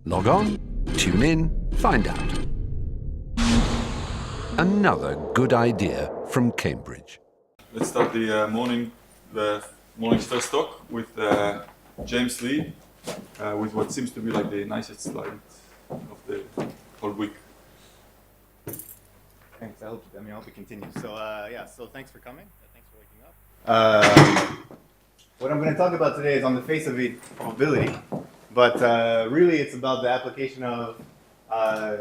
Log on, tune in, find out. Another good idea from Cambridge. Let's start the morning's first talk with James Lee, with what seems to be like the nicest slide of the whole week. Thanks. I hope we continue. So thanks for coming. Thanks for waking up. What I'm going to talk about today is on the face of it probability, but really it's about the application of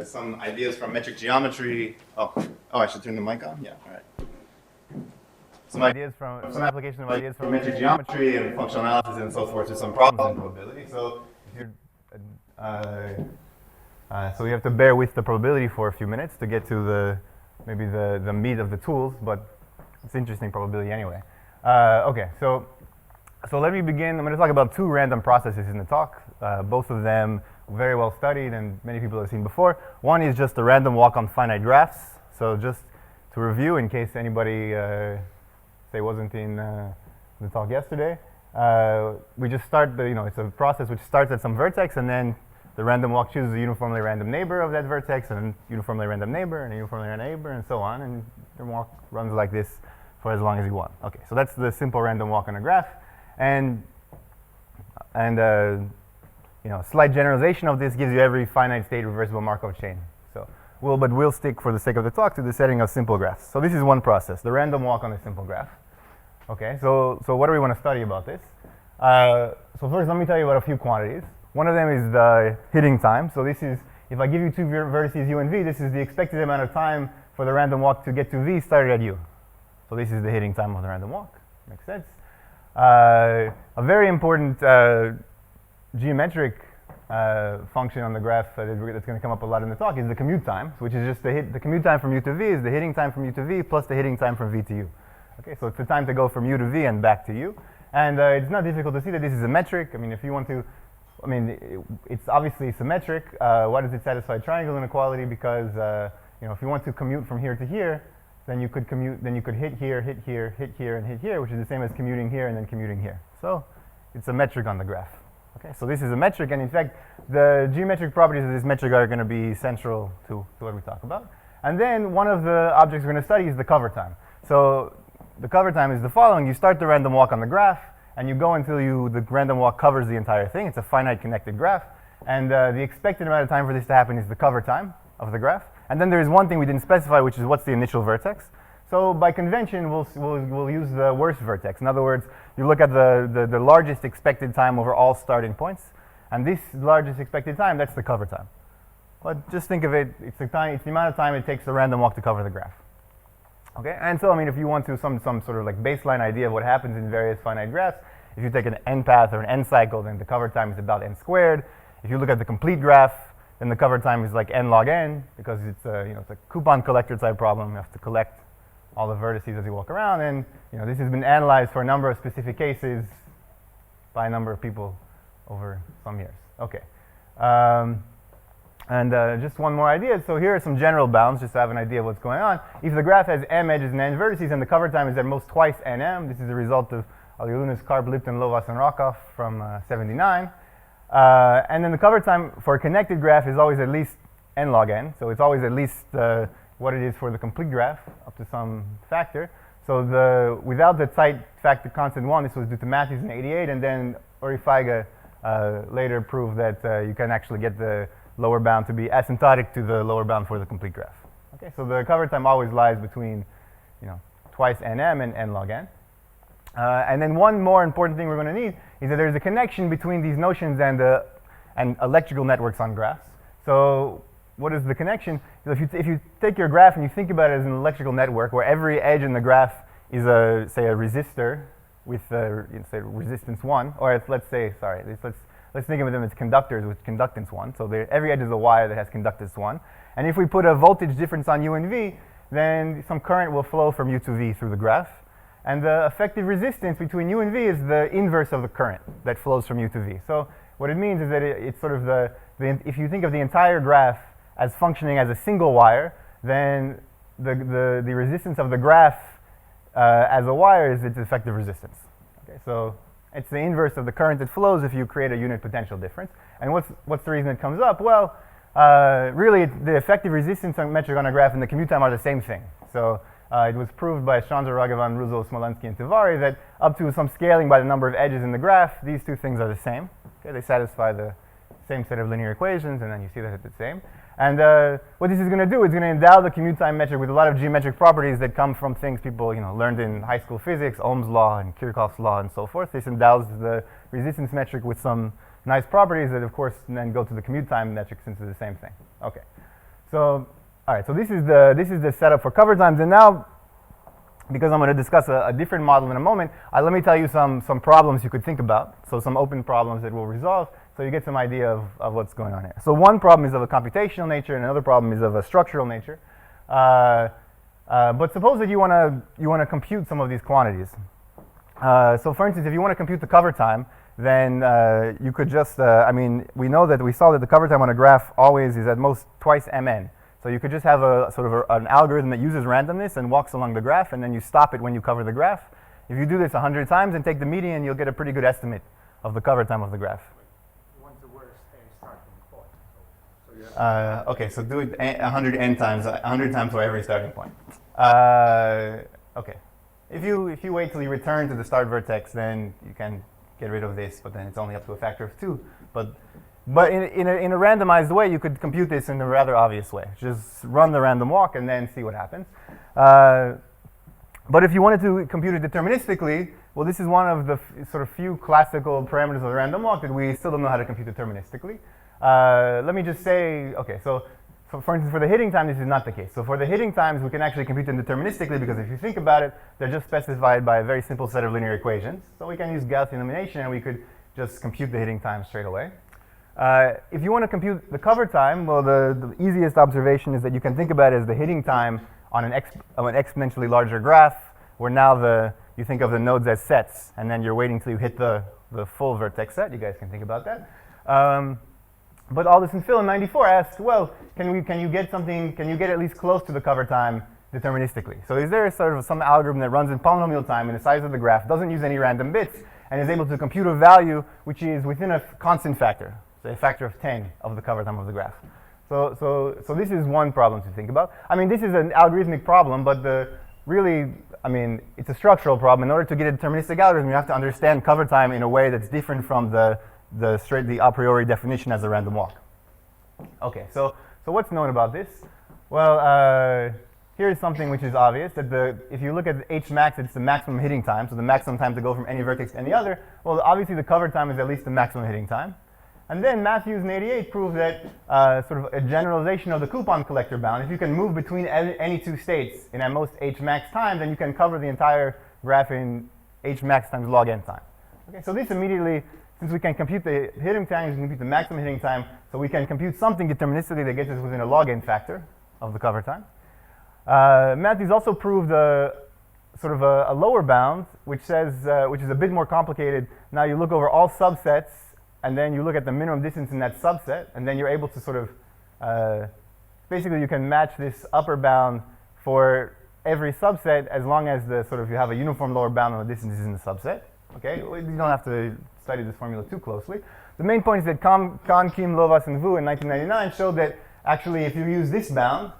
some ideas from metric geometry. Oh, I should turn the mic on. Yeah. All right. Some application of ideas from metric geometry and functional analysis and so forth to some problems in probability. So so you have to bear with the probability for a few minutes to get to maybe the meat of the tools, but it's interesting probability anyway. Okay, so let me begin. I'm going to talk about two random processes in the talk, both of them very well studied and many people have seen before. One is just a random walk on finite graphs. So just to review, in case anybody say wasn't in the talk yesterday, we just start it's a process which starts at some vertex, and then the random walk chooses a uniformly random neighbor of that vertex, and a uniformly random neighbor, and a uniformly random neighbor, and so on, and the walk runs like this for as long as you want. Okay, so that's the simple random walk on a graph, and slight generalization of this gives you every finite state reversible Markov chain. So we'll stick for the sake of the talk to the setting of simple graphs. So this is one process, the random walk on a simple graph. Okay, so what do we want to study about this? So first, let me tell you about a few quantities. One of them is the hitting time. So this is, if I give you two vertices u and v, this is the expected amount of time for the random walk to get to v started at u. So this is the hitting time of the random walk. Makes sense. A very important geometric function on the graph that's going to come up a lot in the talk is the commute time, which is just the commute time from u to v is the hitting time from u to v plus the hitting time from v to u. Okay, so it's the time to go from u to v and back to u. And it's not difficult to see that this is a metric. I mean, if you want to, it's obviously symmetric. Why does it satisfy triangle inequality? Because if you want to commute from here to here, then you could hit here, hit here, hit here, and hit here, which is the same as commuting here and then commuting here. So it's a metric on the graph. Okay, so this is a metric, and in fact, the geometric properties of this metric are going to be central to what we talk about. And then one of the objects we're going to study is the cover time. So the cover time is the following. You start the random walk on the graph, and you go until the random walk covers the entire thing. It's a finite connected graph. And the expected amount of time for this to happen is the cover time of the graph. And then there is one thing we didn't specify, which is what's the initial vertex. So by convention, we'll use the worst vertex. In other words, you look at the largest expected time over all starting points. And this largest expected time, that's the cover time. But just think of it, it's the amount of time it takes the random walk to cover the graph. Okay, and so if you want to some sort of like baseline idea of what happens in various finite graphs, if you take an n path or an n cycle, then the cover time is about n squared. If you look at the complete graph, then the cover time is like n log n, because it's a coupon collector type problem. You have to collect all the vertices as you walk around, and this has been analyzed for a number of specific cases by a number of people over some years. Okay. Just one more idea. So here are some general bounds, just to have an idea of what's going on. If the graph has m edges and n vertices, and the cover time is at most twice nm, this is a result of Aliunas, Karp, Lipton, Lovaas, and Rokov from 79. And then the cover time for a connected graph is always at least n log n. So it's always at least what it is for the complete graph up to some factor. So without the tight factor constant 1, this was due to Matthews in 88, and then Orifaiga later proved that you can actually get the lower bound to be asymptotic to the lower bound for the complete graph. Okay, so the cover time always lies between, twice nm and n log n. And then one more important thing we're going to need is that there's a connection between these notions and electrical networks on graphs. So what is the connection? If you take your graph and you think about it as an electrical network where every edge in the graph is say a resistor with say resistance 1, or let's think of them as conductors with conductance 1. So every edge is a wire that has conductance 1. And if we put a voltage difference on u and v, then some current will flow from u to v through the graph. And the effective resistance between u and v is the inverse of the current that flows from u to v. So what it means is that it's sort of if you think of the entire graph as functioning as a single wire, then the resistance of the graph as a wire is its effective resistance. Okay, so It's the inverse of the current that flows if you create a unit potential difference. And what's the reason it comes up? Well, really, the effective resistance metric on a graph and the commute time are the same thing. So it was proved by Chandra, Raghavan, Russo, Smolensky, and Tivari that up to some scaling by the number of edges in the graph, these two things are the same. Okay, they satisfy the same set of linear equations, and then you see that it's the same. And what this is going to do is going to endow the commute time metric with a lot of geometric properties that come from things people learned in high school physics, Ohm's law and Kirchhoff's law and so forth. This endows the resistance metric with some nice properties that, of course, then go to the commute time metric since it's the same thing. Okay, so all right, so this is the setup for cover times, and now because I'm going to discuss a different model in a moment, let me tell you some problems you could think about. So some open problems that we'll resolve, so you get some idea of what's going on here. So one problem is of a computational nature, and another problem is of a structural nature. But suppose that you want to compute some of these quantities. So for instance, if you want to compute the cover time, then you could just, we know that we saw that the cover time on a graph always is at most twice mn. So you could just have a sort of an algorithm that uses randomness and walks along the graph, and then you stop it when you cover the graph. If you do this 100 times and take the median, you'll get a pretty good estimate of the cover time of the graph. What's the worst starting point? So you have Okay, so do it 100 times for every starting point. Okay, if you wait till you return to the start vertex, then you can get rid of this, but then it's only up to a factor of 2. But in a randomized way, you could compute this in a rather obvious way. Just run the random walk and then see what happens. But if you wanted to compute it deterministically, well, this is one of the sort of few classical parameters of the random walk that we still don't know how to compute deterministically. Let me just say, okay, so for instance, for the hitting time, this is not the case. So for the hitting times, we can actually compute them deterministically because if you think about it, they're just specified by a very simple set of linear equations. So we can use Gaussian elimination and we could just compute the hitting time straight away. If you want to compute the cover time, well, the easiest observation is that you can think about it as the hitting time on an exponentially larger graph, where now you think of the nodes as sets, and then you're waiting till you hit the full vertex set. You guys can think about that. But Aldous and Phil in '94 asked, well, can you get at least close to the cover time deterministically? So is there sort of some algorithm that runs in polynomial time in the size of the graph, doesn't use any random bits, and is able to compute a value which is within a constant factor? So a factor of 10 of the cover time of the graph. So this is one problem to think about. I mean, this is an algorithmic problem, but it's a structural problem. In order to get a deterministic algorithm, you have to understand cover time in a way that's different from the a priori definition as a random walk. Okay, so what's known about this? Well, here's something which is obvious, that if you look at H max, it's the maximum hitting time, so the maximum time to go from any vertex to any other. Well, obviously the cover time is at least the maximum hitting time. And then Matthews in '88 proved that sort of a generalization of the coupon collector bound, if you can move between any two states in at most H max time, then you can cover the entire graph in H max times log n time. Okay, so this immediately, since we can compute the hitting time, we can compute the maximum hitting time, so we can compute something deterministically that gets us within a log n factor of the cover time. Matthews also proved sort of a lower bound, which says, which is a bit more complicated. Now you look over all subsets, and then you look at the minimum distance in that subset, and then you're able to sort of, basically you can match this upper bound for every subset as long as you have a uniform lower bound on the distances in the subset. Okay, you don't have to study this formula too closely. The main point is that Kahn, Kim, Lovas, and Vu in 1999 showed that actually if you use this bound,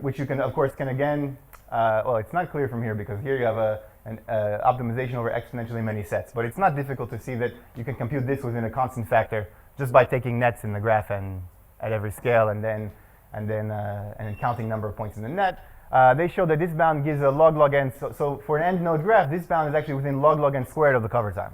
which you can, of course, can again, well, it's not clear from here because here you have an optimization over exponentially many sets, but it's not difficult to see that you can compute this within a constant factor just by taking nets in the graph and at every scale and then counting number of points in the net. They showed that this bound gives a log n. So for an end node graph, this bound is actually within log n squared of the cover time.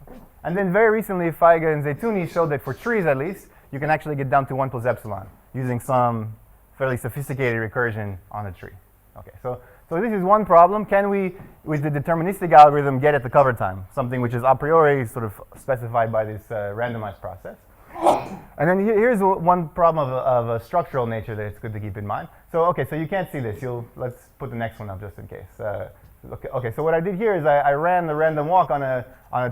Okay. And then very recently, Feiga and Zeytouni showed that for trees at least, you can actually get down to 1 plus epsilon using some fairly sophisticated recursion on a tree. Okay, so this is one problem. Can we, with the deterministic algorithm, get at the cover time? Something which is a priori sort of specified by this randomized process. And then here's one problem of a structural nature that it's good to keep in mind. So okay, so you can't see this. Let's put the next one up just in case. Okay, so what I did here is I ran the random walk on a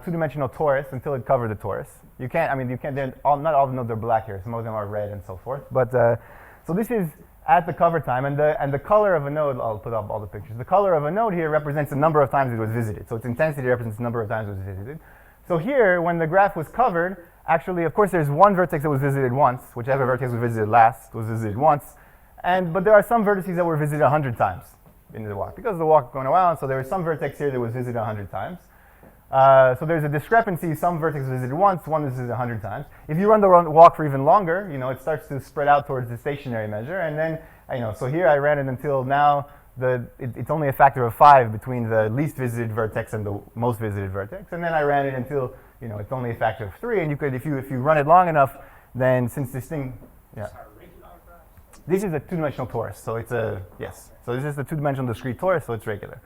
two-dimensional torus until it covered the torus. Not all the nodes are black here. Some of them are red and so forth. But so this is at the cover time, and the color of a node, I'll put up all the pictures. The color of a node here represents the number of times it was visited. So its intensity represents the number of times it was visited. So here, when the graph was covered, actually, of course, there's one vertex that was visited once, whichever vertex was visited last was visited once. But there are some vertices that were visited 100 times in the walk. Because the walk is going around, so there was some vertex here that was visited 100 times. So there's a discrepancy. Some vertex visited once, one visited 100 times. If you run the walk for even longer, it starts to spread out towards the stationary measure. And then, so here I ran it until now. It's only a factor of 5 between the least visited vertex and the most visited vertex. And then I ran it until, it's only a factor of 3. And you could, if you run it long enough, then since this thing, yeah. This is a two-dimensional torus, so it's yes. So this is a two-dimensional discrete torus, so it's regular.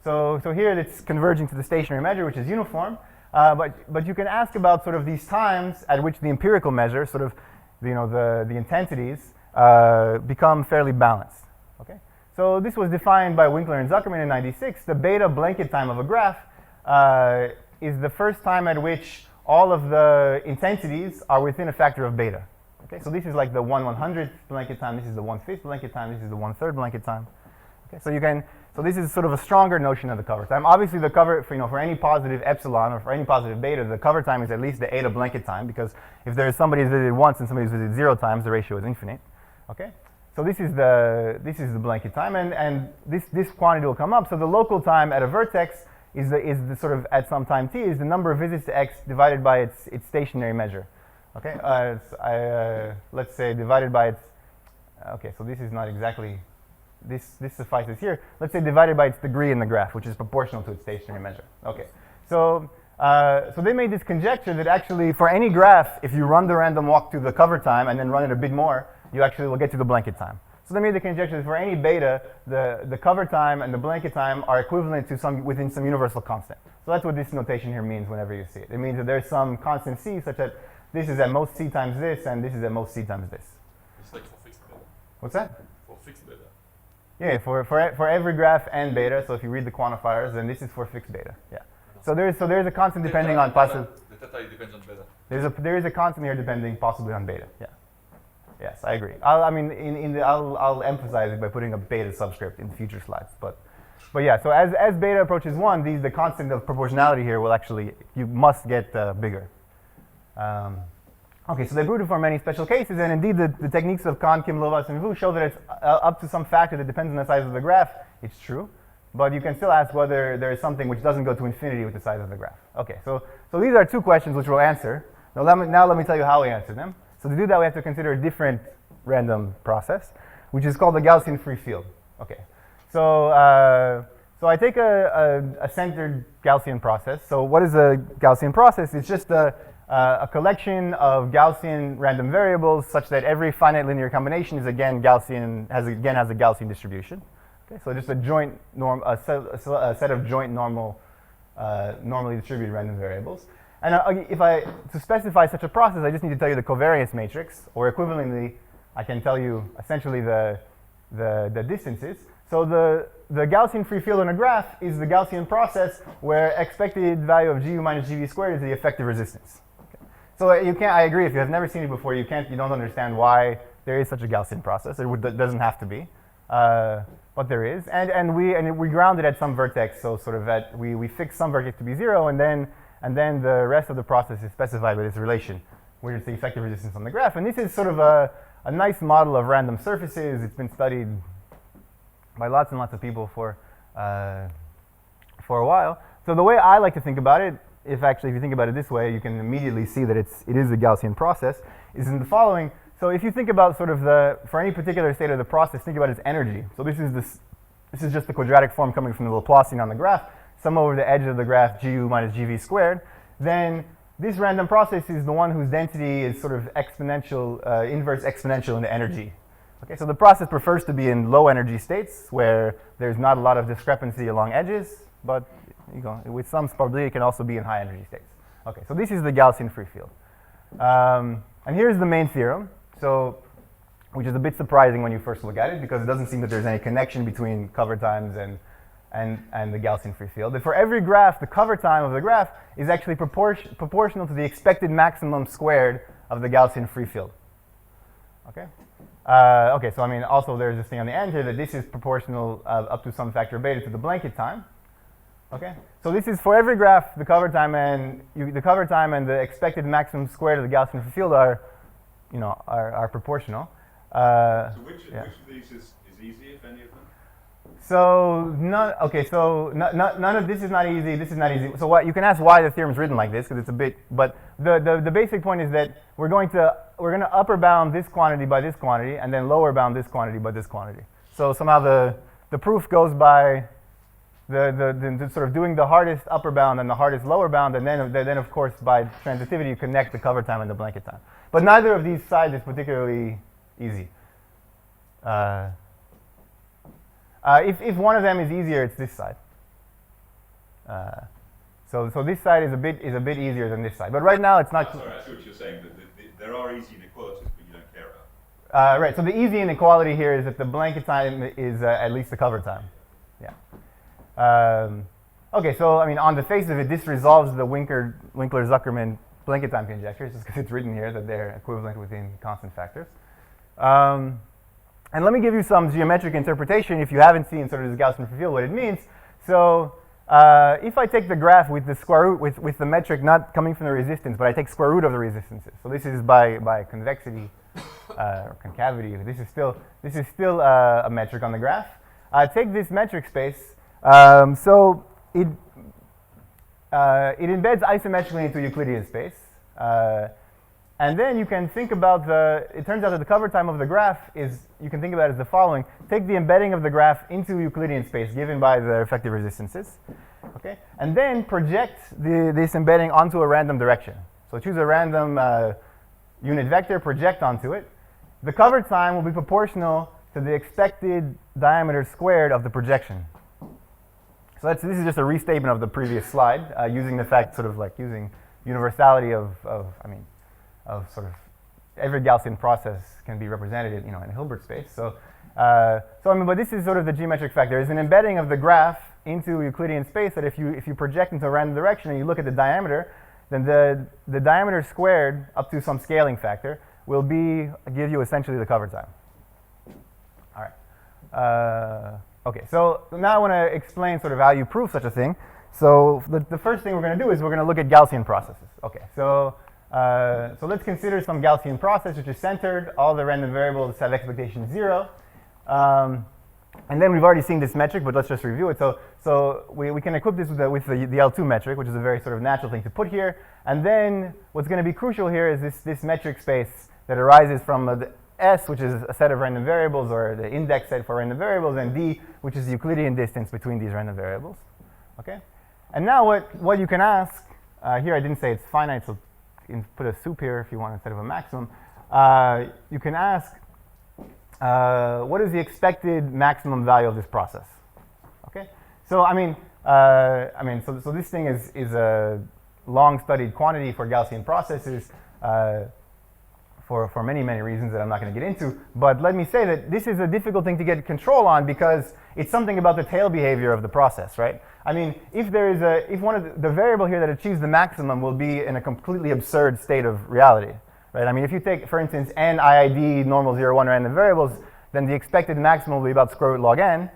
So here it's converging to the stationary measure, which is uniform. But you can ask about sort of these times at which the empirical measure, sort of, the intensities, become fairly balanced. Okay. So this was defined by Winkler and Zuckerman in /96. The beta blanket time of a graph is the first time at which all of the intensities are within a factor of beta. Okay. So this is like the 1/100th blanket time. This is the 1/5 blanket time. This is the 1/3 blanket time. Okay. So this is sort of a stronger notion of the cover time. Obviously, the cover, for any positive epsilon or for any positive beta, the cover time is at least the eta blanket time, because if there's somebody who's visited once and somebody who's visited 0 times, the ratio is infinite. Okay, so this is the blanket time, and this quantity will come up. So the local time at a vertex is the sort of at some time t is the number of visits to x divided by its stationary measure. Okay, let's say divided by its. Okay, so this is not exactly. This suffices here. Let's say divided by its degree in the graph, which is proportional to its stationary measure. Okay, so they made this conjecture that actually for any graph, if you run the random walk to the cover time and then run it a bit more, you actually will get to the blanket time. So they made the conjecture that for any beta, the cover time and the blanket time are equivalent to within some universal constant. So that's what this notation here means whenever you see it. It means that there's some constant c such that this is at most c times this, and this is at most c times this. It's like for fixed beta. What's that? For fixed beta. Yeah, for every graph and beta. So if you read the quantifiers, then this is for fixed beta. Yeah. So there's a constant depending on possible. The theta depends on beta. There is a constant here depending possibly on beta. Yeah. Yes, I agree. I'll emphasize it by putting a beta subscript in future slides. But yeah. So as beta approaches 1, the constant of proportionality here will actually you must get bigger. Okay, so they proved it for many special cases, and indeed the techniques of Kahn, Kim, Lovaas, and Vu show that it's up to some factor that depends on the size of the graph. It's true, but you can still ask whether there is something which doesn't go to infinity with the size of the graph. Okay, so these are 2 questions which we'll answer. Now let me tell you how we answer them. So to do that, we have to consider a different random process, which is called the Gaussian free field. Okay, so I take a centered Gaussian process. So what is a Gaussian process? It's just a collection of Gaussian random variables such that every finite linear combination is again Gaussian has a Gaussian distribution. Okay, so just a set of joint normally distributed random variables. And to specify such a process, I just need to tell you the covariance matrix, or equivalently, I can tell you essentially the distances. So the Gaussian free field in a graph is the Gaussian process where expected value of GU minus GV squared is the effective resistance. So I agree, if you have never seen it before, you don't understand why there is such a Gaussian process. It doesn't have to be, but there is. And we ground it at some vertex, so sort of we fix some vertex to be 0, and then the rest of the process is specified by this relation, where it's the effective resistance on the graph. And this is sort of a nice model of random surfaces. It's been studied by lots and lots of people for a while. So the way I like to think about it, if you think about it this way, you can immediately see that it is a Gaussian process, is in the following. So if you think about sort of for any particular state of the process, think about its energy. So this is just the quadratic form coming from the Laplacian on the graph, sum over the edge of the graph GU minus GV squared. Then this random process is the one whose density is sort of exponential, inverse exponential in the energy. Okay, so the process prefers to be in low energy states where there's not a lot of discrepancy along edges, but with some probability it can also be in high energy states. Okay, so this is the Gaussian free field. And here's the main theorem, which is a bit surprising when you first look at it, because it doesn't seem that there's any connection between cover times and the Gaussian free field. That for every graph, the cover time of the graph is actually proportional to the expected maximum squared of the Gaussian free field. Okay? Okay, so I mean, also there's this thing on the end here that this is proportional up to some factor beta to the blanket time. Okay, so this is for every graph, the cover time and the expected maximum squared of the Gaussian field are, are proportional. So which of these is easy, if any of them? So none. Okay, so none of this is not easy. This is not easy. So what you can ask why the theorem is written like this because it's a bit. But the basic point is that we're going to upper bound this quantity by this quantity and then lower bound this quantity by this quantity. So somehow the proof goes by the sort of doing the hardest upper bound and the hardest lower bound, and then of course by transitivity you connect the cover time and the blanket time. But neither of these sides is particularly easy. If one of them is easier, it's this side. So this side is a bit easier than this side. But right now it's not. Sorry, I see what you're saying. There are easy inequalities, but you don't care about. Right. So the easy inequality here is that the blanket time is at least the cover time. Yeah. Okay. So I mean, on the face of it, this resolves the Winkler-Zuckerman blanket time conjecture, just because it's written here that they're equivalent within constant factors. And let me give you some geometric interpretation if you haven't seen sort of this Gaussian field what it means. So if I take the graph with the square root, with the metric not coming from the resistance, but I take square root of the resistances. So this is by convexity or concavity. This is still a metric on the graph. I take this metric space. So it embeds isometrically into Euclidean space. And then you can think about it turns out that the cover time of the graph you can think about it as the following. Take the embedding of the graph into Euclidean space given by the effective resistances. Okay? And then project this embedding onto a random direction. So choose a random unit vector, project onto it. The cover time will be proportional to the expected diameter squared of the projection. So this is just a restatement of the previous slide using the fact sort of like using universality of sort of every Gaussian process can be represented in a Hilbert space. So but this is sort of the geometric fact. There is an embedding of the graph into Euclidean space that if you project into a random direction and you look at the diameter, then the diameter squared up to some scaling factor will give you essentially the cover time. All right. Okay. So now I want to explain sort of how you prove such a thing. So the first thing we're going to do is we're going to look at Gaussian processes. Okay. So let's consider some Gaussian process which is centered. All the random variables have expectation 0. And then we've already seen this metric, but let's just review it. So we can equip this with the L2 metric, which is a very sort of natural thing to put here. And then what's going to be crucial here is this metric space that arises from the S, which is a set of random variables, or the index set for random variables, and D, which is the Euclidean distance between these random variables. Okay. And now what you can ask here, I didn't say it's finite, so put a soup here if you want instead of a maximum. You can ask, what is the expected maximum value of this process? Okay, so so this thing is a long-studied quantity for Gaussian processes for many reasons that I'm not going to get into. But let me say that this is a difficult thing to get control on because it's something about the tail behavior of the process, right? I mean, if one of the variable here that achieves the maximum will be in a completely absurd state of reality, right? I mean, if you take, for instance, n IID normal 0, 1 random variables, then the expected maximum will be about square root log n.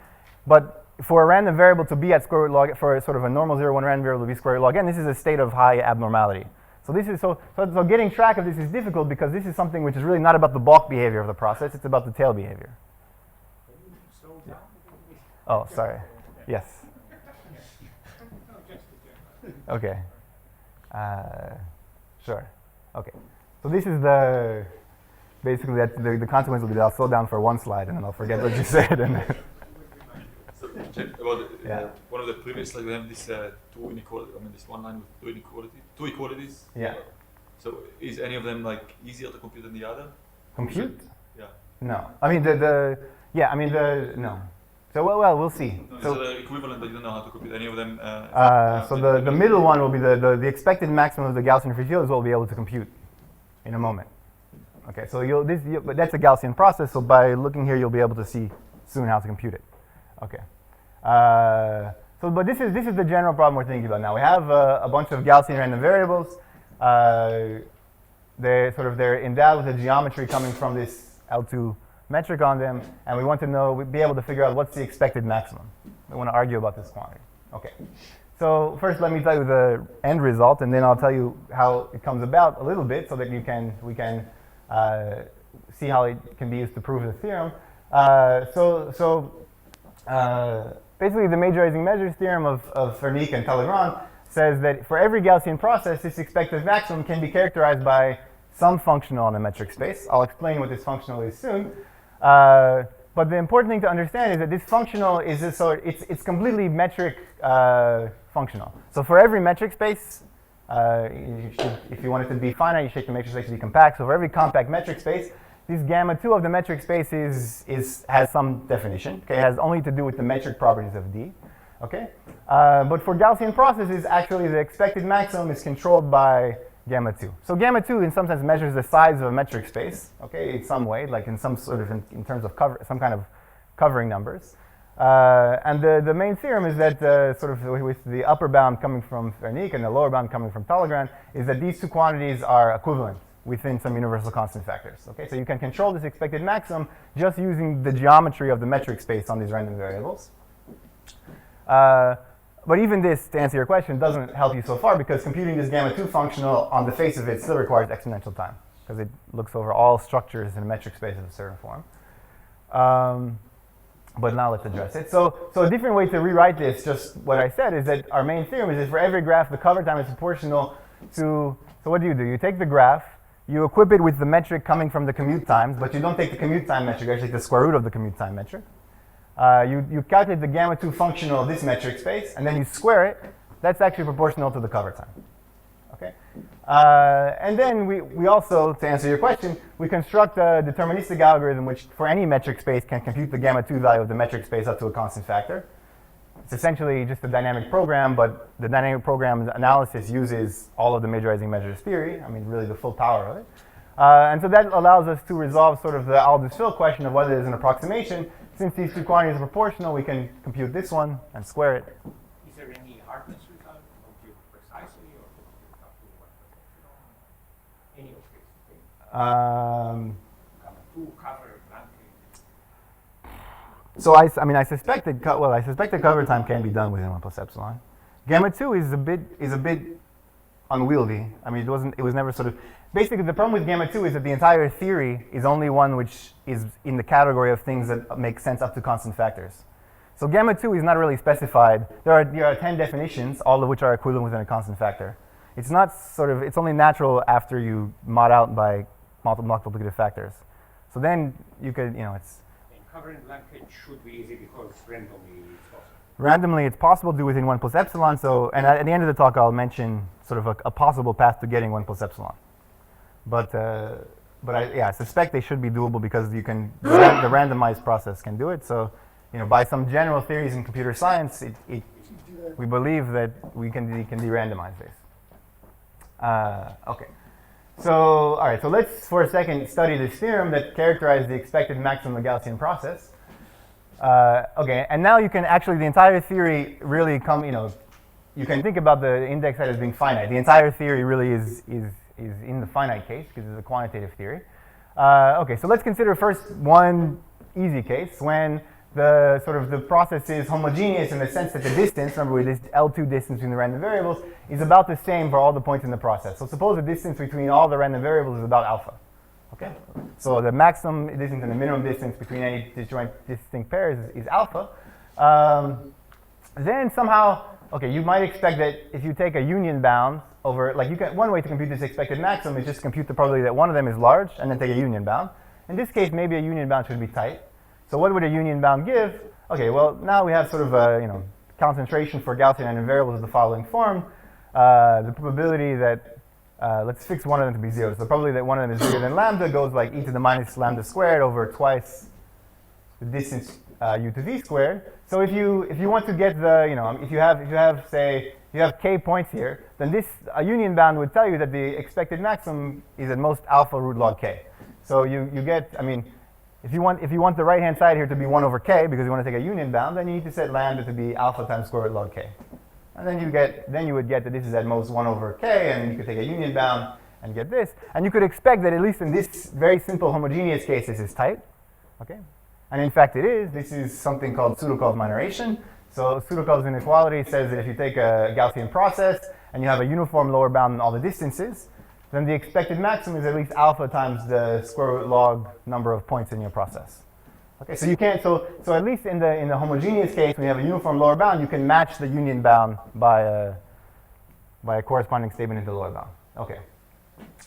But for a random variable to be at square root log, for sort of a normal 0, 1 random variable to be square root log n, this is a state of high abnormality. So this is so getting track of this is difficult because this is something which is really not about the bulk behavior of the process; it's about the tail behavior. Yeah. Oh, sorry. Yes. Okay. Sure. Okay. So this is basically the consequence will be that I'll slow down for one slide and then I'll forget what you said. And So, one of the previous slides, we have this two inequality. I mean, this one line with two equalities. Yeah. So, is any of them like easier to compute than the other? Compute? Yeah. No. I mean no. So well, we'll see. No, so the equivalent, but you don't know how to compute any of them. So the middle one will be the expected maximum of the Gaussian free field is what we'll be able to compute in a moment. Okay, so but that's a Gaussian process. So by looking here, you'll be able to see soon how to compute it. Okay. But this is the general problem we're thinking about now. We have a bunch of Gaussian random variables. They're endowed with a geometry coming from this L2 metric on them, and we want to know, be able to figure out what's the expected maximum. We want to argue about this quantity. Okay. So first, let me tell you the end result, and then I'll tell you how it comes about a little bit, so that we can see how it can be used to prove the theorem. Basically, the majorizing measures theorem of Fernique and Talleyrand says that for every Gaussian process, this expected maximum can be characterized by some functional on a metric space. I'll explain what this functional is soon. But the important thing to understand is that this functional is it's completely metric functional. So for every metric space, if you want it to be finite, you should the metric space to be compact. So for every compact metric space, this gamma 2 of the metric space has some definition. Okay, it has only to do with the metric properties of D. Okay, but for Gaussian processes, actually the expected maximum is controlled by gamma 2. So gamma 2 in some sense measures the size of a metric space, okay, in some way, like in some sort of, in terms of some kind of covering numbers. And the main theorem is that sort of with the upper bound coming from Fernique and the lower bound coming from Talleyrand, is that these two quantities are equivalent within some universal constant factors. Okay, so you can control this expected maximum just using the geometry of the metric space on these random variables. But even this, to answer your question, doesn't help you so far, because computing this gamma 2 functional on the face of it still requires exponential time, because it looks over all structures in a metric space of a certain form. But now let's address it. So a different way to rewrite this, just what I said, is that our main theorem is that for every graph, the cover time is proportional to, so what do? You take the graph, you equip it with the metric coming from the commute times, but you don't take the commute time metric, you actually take the square root of the commute time metric. You calculate the gamma 2 functional of this metric space, and then you square it. That's actually proportional to the cover time. Okay? And then we also, to answer your question, we construct a deterministic algorithm which, for any metric space, can compute the gamma 2 value of the metric space up to a constant factor. It's essentially just a dynamic program, but the dynamic program's analysis uses all of the majorizing measures theory. I mean, really the full power of it. And so that allows us to resolve sort of the Aldous-Hill question of whether there's an approximation. Since these two quantities are proportional, we can compute this one and square it. Is there any hardness result to compute precisely, or to compute up to 1%? Any of these things? Two cover blankly. So I suspect that cover time can be done within 1 plus epsilon. Gamma 2 is a bit unwieldy. I mean, it was never sort of. Basically, the problem with gamma 2 is that the entire theory is only one which is in the category of things that make sense up to constant factors. So gamma 2 is not really specified. There are 10 definitions, all of which are equivalent within a constant factor. It's not sort of, it's only natural after you mod out by multiplicative factors. So then you could, it's. And covering blanket should be easy because randomly it's possible. Randomly, it's possible to do within 1 plus epsilon. So, and at the end of the talk, I'll mention sort of a possible path to getting 1 plus epsilon. But I suspect they should be doable because you can the randomized process can do it. So, by some general theories in computer science, we believe that we can de-randomize this. Okay. So, all right. So let's for a second study this theorem that characterizes the expected maximum of the Gaussian process. Okay. And now you can actually the entire theory really come. You can think about the index height as being finite. The entire theory really is in the finite case because it's a quantitative theory. Okay, so let's consider first one easy case when the process is homogeneous in the sense that the distance, remember this L2 distance between the random variables, is about the same for all the points in the process. So suppose the distance between all the random variables is about alpha. Okay, so the maximum distance and the minimum distance between any distinct pairs is alpha. Then somehow, okay, you might expect that if you take a union bound over, one way to compute this expected maximum is just compute the probability that one of them is large and then take a union bound. In this case, maybe a union bound should be tight. So what would a union bound give? Okay, well, now we have sort of a, concentration for Gaussian random variables of the following form. The probability that, let's fix one of them to be 0. So the probability that one of them is bigger than lambda goes like e to the minus lambda squared over twice the distance u to v squared. So if you want to get the, if you have k points here, then a union bound would tell you that the expected maximum is at most alpha root log k. So you get, if you want the right hand side here to be 1 over k because you want to take a union bound, then you need to set lambda to be alpha times square root log k. And then you would get that this is at most 1 over k, and you could take a union bound and get this. And you could expect that at least in this very simple homogeneous case, this is tight. Okay, and in fact it is. This is something called Sudokov minoration. So Sudokov's inequality says that if you take a Gaussian process and you have a uniform lower bound in all the distances, then the expected maximum is at least alpha times the square root log number of points in your process. Okay, so you can't. So at least in the homogeneous case, when you have a uniform lower bound, you can match the union bound by a corresponding statement in the lower bound. Okay,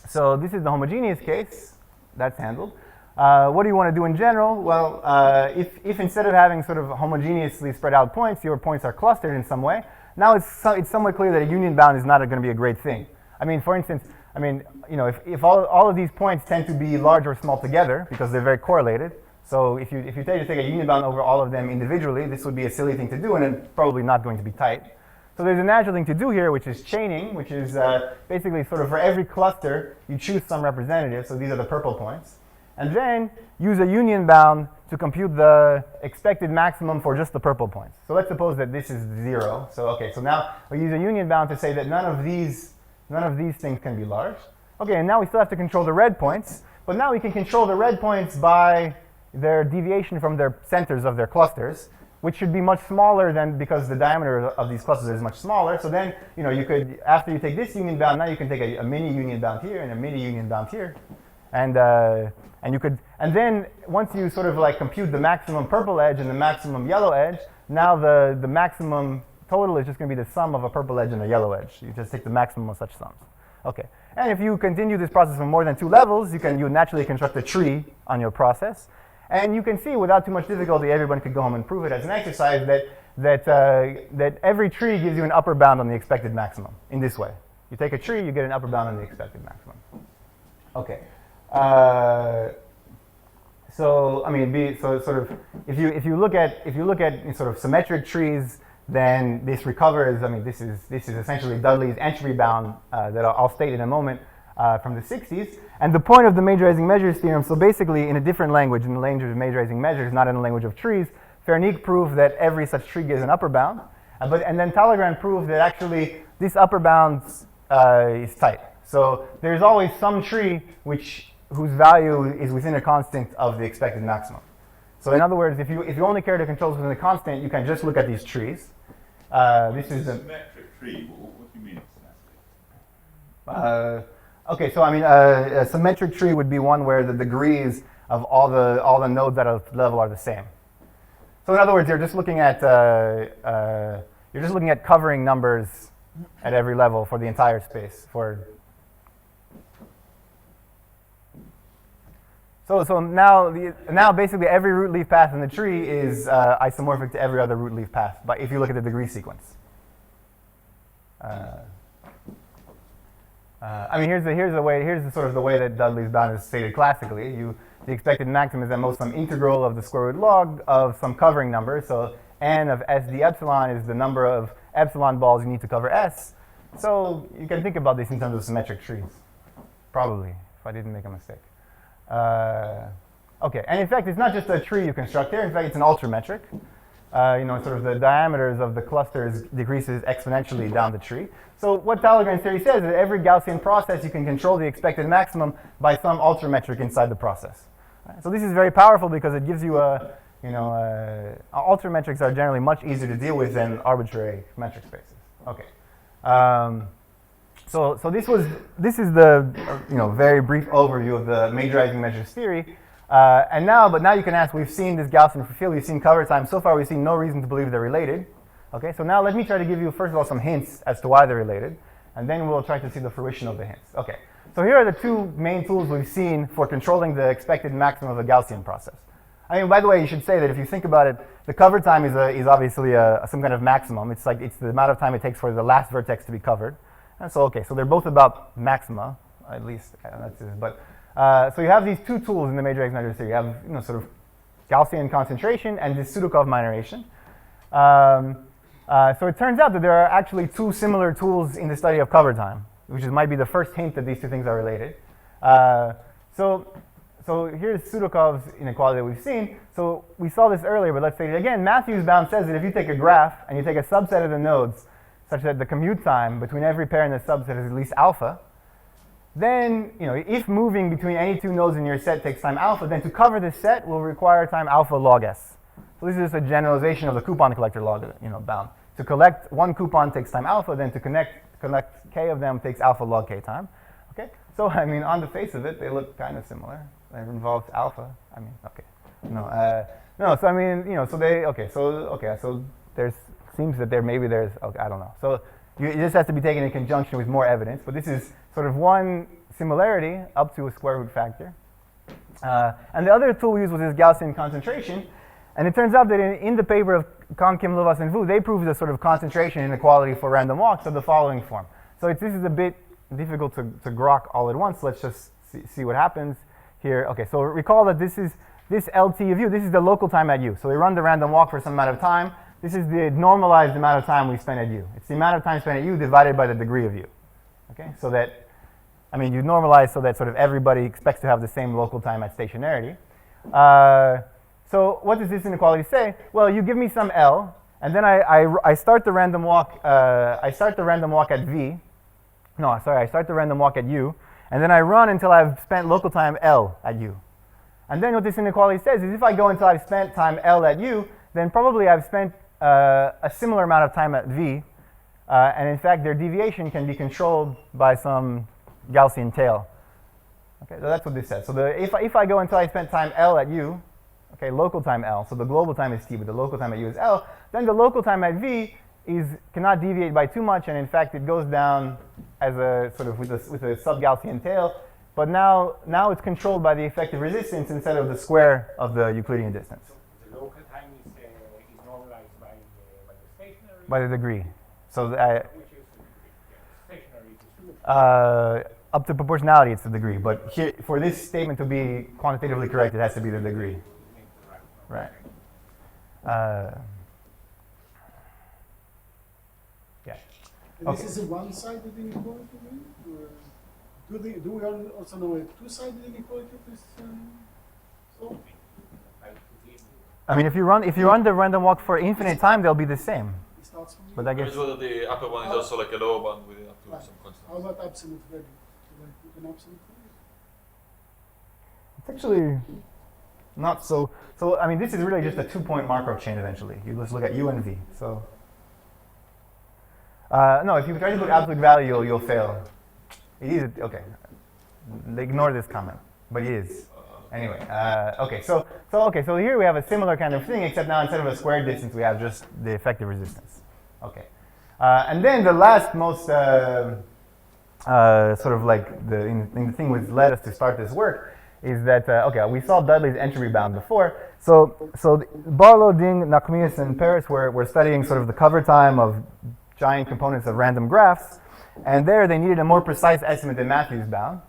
so this is the homogeneous case. That's handled. What do you want to do in general? Well, if instead of having sort of homogeneously spread out points, your points are clustered in some way, now it's somewhat clear that a union bound is not going to be a great thing. I mean, for instance, if all of these points tend to be large or small together because they're very correlated, so if you take a union bound over all of them individually, this would be a silly thing to do and it's probably not going to be tight. So there's a natural thing to do here, which is chaining, which is basically sort of for every cluster, you choose some representative, so these are the purple points, and then use a union bound to compute the expected maximum for just the purple points. So let's suppose that this is 0. So okay, so now we use a union bound to say that none of these things can be large. Okay, and now we still have to control the red points, but now we can control the red points by their deviation from their centers of their clusters, which should be much smaller than, because the diameter of these clusters is much smaller. So then, you could, after you take this union bound, now you can take a mini union bound here and a mini union bound here, and then once you sort of like compute the maximum purple edge and the maximum yellow edge, now the maximum total is just going to be the sum of a purple edge and a yellow edge. You just take the maximum of such sums. Okay, and if you continue this process for more than 2 levels, you naturally construct a tree on your process. And you can see without too much difficulty, everyone could go home and prove it as an exercise that every tree gives you an upper bound on the expected maximum in this way. You take a tree, you get an upper bound on the expected maximum. Okay. So I mean, so sort of if you look at sort of symmetric trees, then this recovers. I mean, this is essentially Dudley's entropy bound that I'll state in a moment from the 60s. And the point of the majorizing measures theorem, so basically in a different language, in the language of majorizing measures, not in the language of trees, Fernique proved that every such tree gives an upper bound. And then Talleyrand proved that actually this upper bound is tight. So there's always some tree whose value is within a constant of the expected maximum. So in other words, if you only care to controls within a constant, you can just look at these trees. This is a symmetric tree. What do you mean symmetric? Okay, so I mean, a symmetric tree would be one where the degrees of all the nodes at a level are the same. So in other words, you're just looking at covering numbers at every level for the entire space. So now basically every root leaf path in the tree is isomorphic to every other root leaf path, but if you look at the degree sequence. I mean, here's the way that Dudley's bound is stated classically. The expected maximum is at most some integral of the square root log of some covering number. So n of SD epsilon is the number of epsilon balls you need to cover S. So you can think about this in terms of symmetric trees, probably, if I didn't make a mistake. Okay, and in fact, it's not just a tree you construct here. In fact, it's an ultrametric. Sort of the diameters of the clusters decreases exponentially down the tree. So what Talleyrand's theory says is that every Gaussian process you can control the expected maximum by some ultrametric inside the process. So this is very powerful because it gives you ultrametrics are generally much easier to deal with than arbitrary metric spaces. Okay. So this is the very brief overview of the majorizing measures theory. But now you can ask, we've seen this Gaussian field, we've seen cover time. So far, we've seen no reason to believe they're related. Okay, so now let me try to give you, first of all, some hints as to why they're related, and then we'll try to see the fruition of the hints. Okay, so here are the 2 main tools we've seen for controlling the expected maximum of a Gaussian process. I mean, by the way, you should say that if you think about it, the cover time is obviously some kind of maximum. It's the amount of time it takes for the last vertex to be covered. And so, okay, so they're both about maxima, at least. So you have these 2 tools in the majorizing measures theory. You have sort of Gaussian concentration and this Sudokov minoration. So it turns out that there are actually 2 similar tools in the study of cover time, which might be the first hint that these 2 things are related. So here's Sudokov's inequality that we've seen. So we saw this earlier, but let's say it again. Matthews bound says that if you take a graph and you take a subset of the nodes such that the commute time between every pair in the subset is at least alpha, then, if moving between any two nodes in your set takes time alpha, then to cover this set will require time alpha log s. So this is just a generalization of the coupon collector log, bound. To collect one coupon takes time alpha, then to collect k of them takes alpha log k time. Okay. So I mean, on the face of it, they look kind of similar. It involves alpha. I mean, okay. No. So I mean, so they So there's seems that maybe there's I don't know. So it just has to be taken in conjunction with more evidence. But this is sort of one similarity up to a square root factor. And the other tool we used was this Gaussian concentration. And it turns out that in the paper of Kang, Kim, Lovas, and Vu, they proved the sort of concentration inequality for random walks of the following form. So this is a bit difficult to grok all at once. Let's just see what happens here. Okay, so recall that this LT of u, this is the local time at u. So we run the random walk for some amount of time. This is the normalized amount of time we spend at u. It's the amount of time spent at u divided by the degree of u. Okay, so that, I mean, you normalize so that sort of everybody expects to have the same local time at stationarity. So what does this inequality say? Well, you give me some L, and then I start the random walk. I start the random walk at v. No, sorry, I start the random walk at u, and then I run until I've spent local time L at u. And then what this inequality says is if I go until I've spent time L at u, then probably I've spent a similar amount of time at v, and in fact their deviation can be controlled by some Gaussian tail. Okay, so that's what this says. So if I go until I spent time L at u, okay, local time L, so the global time is t, but the local time at u is L, then the local time at v cannot deviate by too much, and in fact it goes down as a sort of with a sub-Gaussian tail, but now it's controlled by the effective resistance instead of the square of the Euclidean distance. So the local time is normalized by the stationary? By the degree. So Which is the stationary? Up to proportionality, it's the degree, but here, for this statement to be quantitatively correct, it has to be the degree. Right. Yeah. And Okay. this is a one-sided inequality, or do we also know a two-sided inequality of this solve? I mean, if you run the random walk for infinite time, they'll be the same. It starts from But I guess Whether the upper one is also like a lower one with up to Right. some constant. How about absolute value? Should I put an absolute value? it's actually not so. So I mean, this is really just a two-point Markov chain. Eventually, you just look at u and v. So no, if you try to put absolute value, you'll fail. It is okay. Ignore this comment, but it is. Anyway, okay, so here we have a similar kind of thing, except now instead of a squared distance, we have just the effective resistance. Okay, and then the last most sort of like the thing which led us to start this work is that okay, we saw Dudley's entropy bound before. So Barlow, Ding, Nachmias, and Paris were studying sort of the cover time of giant components of random graphs, and there they needed a more precise estimate than Matthews bound.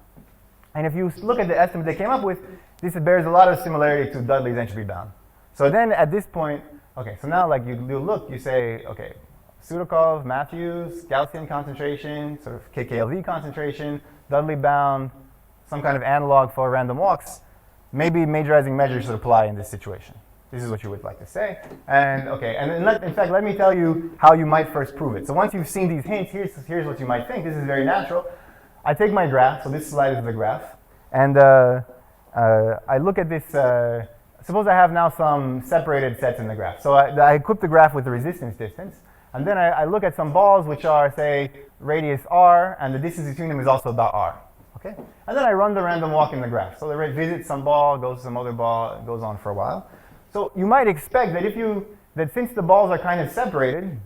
And if you look at the estimate they came up with, this bears a lot of similarity to Dudley's entropy bound. So then at this point, okay, so now like you look, you say, okay, Sudakov, Matthews, Gaussian concentration, sort of KKLV concentration, Dudley bound, some kind of analog for random walks, maybe majorizing measures should apply in this situation. This is what you would like to say. And okay, and in fact, let me tell you how you might first prove it. So once you've seen these hints, here's what you might think. This is very natural. I take my graph, so this slide is the graph, and I look at this, suppose I have now some separated sets in the graph. So I equip the graph with the resistance distance, and then I look at some balls which are, say, radius r, and the distance between them is also about r. Okay? And then I run the random walk in the graph. So they visit some ball, goes to some other ball, it goes on for a while. So you might expect that since the balls are kind of separated,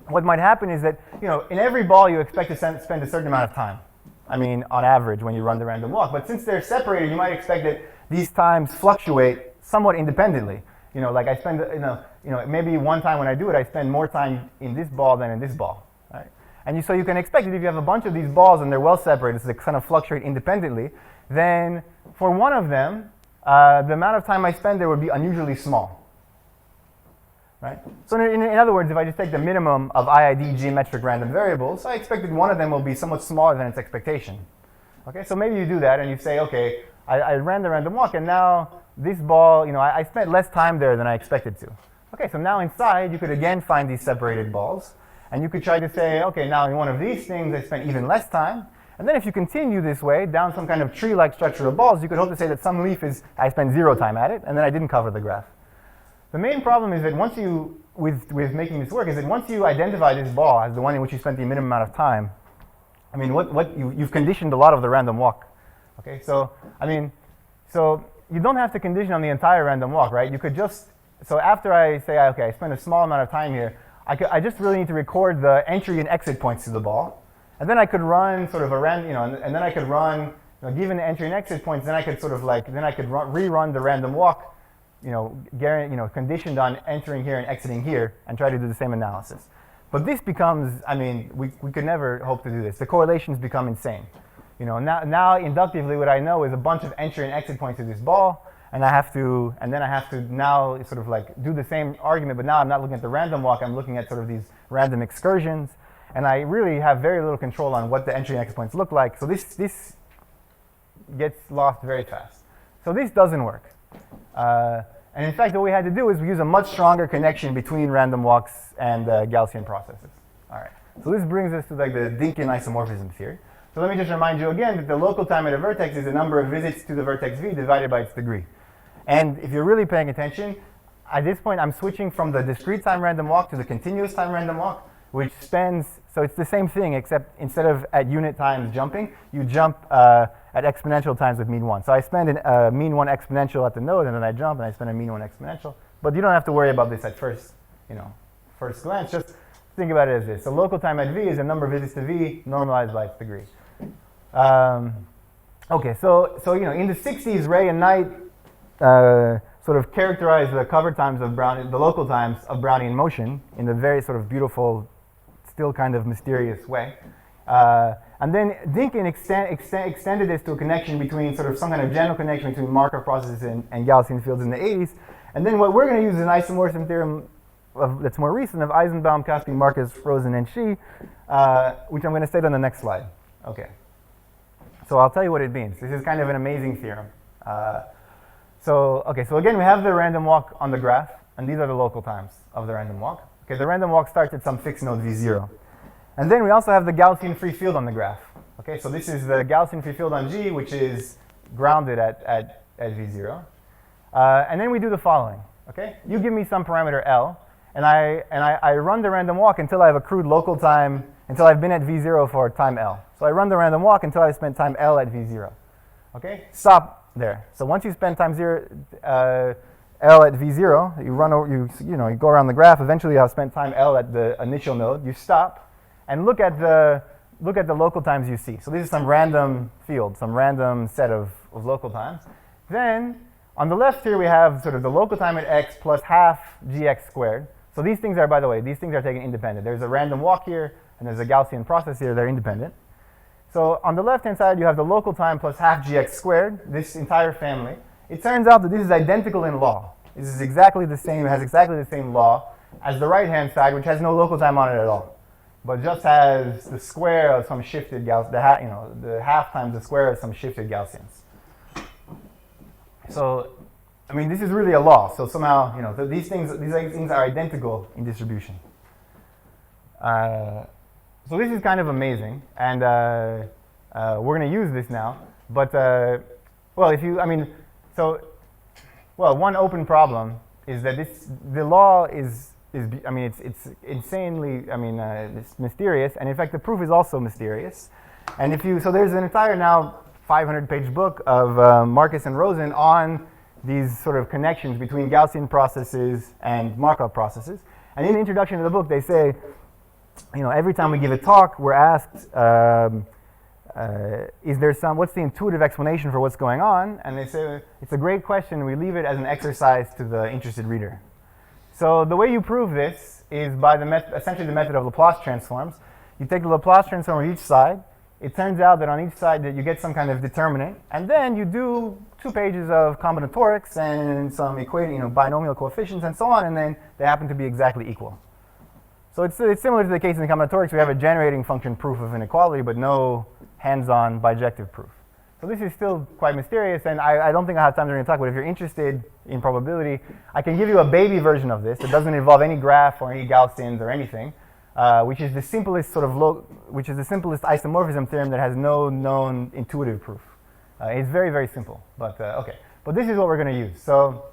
what might happen is that, in every ball you expect to spend a certain amount of time. I mean, on average, when you run the random walk. But since they're separated, you might expect that these times fluctuate somewhat independently. Like I spend, maybe one time when I do it, I spend more time in this ball than in this ball, right? And so you can expect that if you have a bunch of these balls and they're well separated, so they kind of fluctuate independently, then for one of them, the amount of time I spend there would be unusually small. Right? So in other words, if I just take the minimum of IID geometric random variables, I expect that one of them will be somewhat smaller than its expectation. Okay, so maybe you do that and you say, okay, I ran the random walk and now this ball, I spent less time there than I expected to. Okay, so now inside you could again find these separated balls and you could try to say, okay, now in one of these things I spent even less time, And then if you continue this way down some kind of tree-like structure of balls, you could hope to say that some leaf is, I spent 0 time at it, and then I didn't cover the graph. The main problem is that once you, with making this work, is that once you identify this ball as the one in which you spent the minimum amount of time, I mean, you've conditioned a lot of the random walk. Okay, so, I mean, so you don't have to condition on the entire random walk, right? You could just, so after I say, okay, I spent a small amount of time here, I just really need to record the entry and exit points to the ball. And then I could run sort of a random, and then I could run, given the entry and exit points, then I could sort of like, then I could rerun the random walk, conditioned on entering here and exiting here, and try to do the same analysis. But this becomes, I mean, we could never hope to do this. The correlations become insane. Now inductively what I know is a bunch of entry and exit points to this ball, and then I have to now sort of like do the same argument, but now I'm not looking at the random walk, I'm looking at sort of these random excursions, and I really have very little control on what the entry and exit points look like, so this gets lost very fast. So this doesn't work. And in fact, what we had to do is we use a much stronger connection between random walks and Gaussian processes. All right, so this brings us to like the Dinkin isomorphism theory. So let me just remind you again that the local time at a vertex is the number of visits to the vertex v divided by its degree. And if you're really paying attention, at this point I'm switching from the discrete time random walk to the continuous time random walk, which spends, so it's the same thing except instead of at unit times jumping, you jump at exponential times with mean 1. So I spend a mean 1 exponential at the node, and then I jump and I spend a mean 1 exponential. But you don't have to worry about this at first glance. Just think about it as this. So local time at v is the number of visits to v normalized by its degree. Okay, so in the 60s, Ray and Knight sort of characterized the cover times of Brownian, the local times of Brownian motion in a very sort of beautiful, still kind of mysterious way. And then Dinkin extended this to a connection between sort of some kind of general connection between Markov processes and Gaussian fields in the 80s. And then what we're going to use is an isomorphism theorem that's more recent of Eisenbaum, Kaspi, Marcus, Rosen, and Shi, which I'm going to state on the next slide. Okay. So I'll tell you what it means. This is kind of an amazing theorem. So again, we have the random walk on the graph, and these are the local times of the random walk. Okay, the random walk starts at some fixed node v0. And then we also have the Gaussian free field on the graph. Okay, so this is the Gaussian free field on G, which is grounded at v0. And then we do the following. Okay, you give me some parameter L, and I run the random walk until I've accrued local time, until I've been at v0 for time L. So I run the random walk until I've spent time L at v0. Okay, stop there. So once you spend time L at v0, you run over, you go around the graph. Eventually, I'll spend time L at the initial node. You stop and look at the local times you see. So this is some random field, some random set of local times. Then on the left here we have sort of the local time at x plus half gx squared. So these things are, by the way, these things are taken independent. There's a random walk here and there's a Gaussian process here. They're independent. So on the left-hand side you have the local time plus half gx squared, this entire family. It turns out that this is identical in law. This is exactly the same, it has exactly the same law as the right-hand side, which has no local time on it at all, but just has the square of some shifted Gaussian, the half times the square of some shifted Gaussians. So, I mean, this is really a law. So somehow, these things are identical in distribution. So this is kind of amazing, and we're going to use this now. But one open problem is that the law is it's insanely, it's mysterious, and in fact the proof is also mysterious. And so there's an entire now 500-page book of Marcus and Rosen on these sort of connections between Gaussian processes and Markov processes. And in the introduction to the book, they say, every time we give a talk, we're asked, what's the intuitive explanation for what's going on? And they say, it's a great question. We leave it as an exercise to the interested reader. So the way you prove this is by essentially the method of Laplace transforms. You take the Laplace transform of each side. It turns out that on each side that you get some kind of determinant, and then you do 2 pages of combinatorics and some binomial coefficients and so on, and then they happen to be exactly equal. So it's similar to the case in the combinatorics. We have a generating function proof of inequality, but no hands-on bijective proof. So this is still quite mysterious, and I don't think I have time to talk, but if you're interested in probability, I can give you a baby version of this. It doesn't involve any graph or any Gaussians or anything. which is the simplest which is the simplest isomorphism theorem that has no known intuitive proof. It's very, very simple, but okay. But this is what we're going to use. So,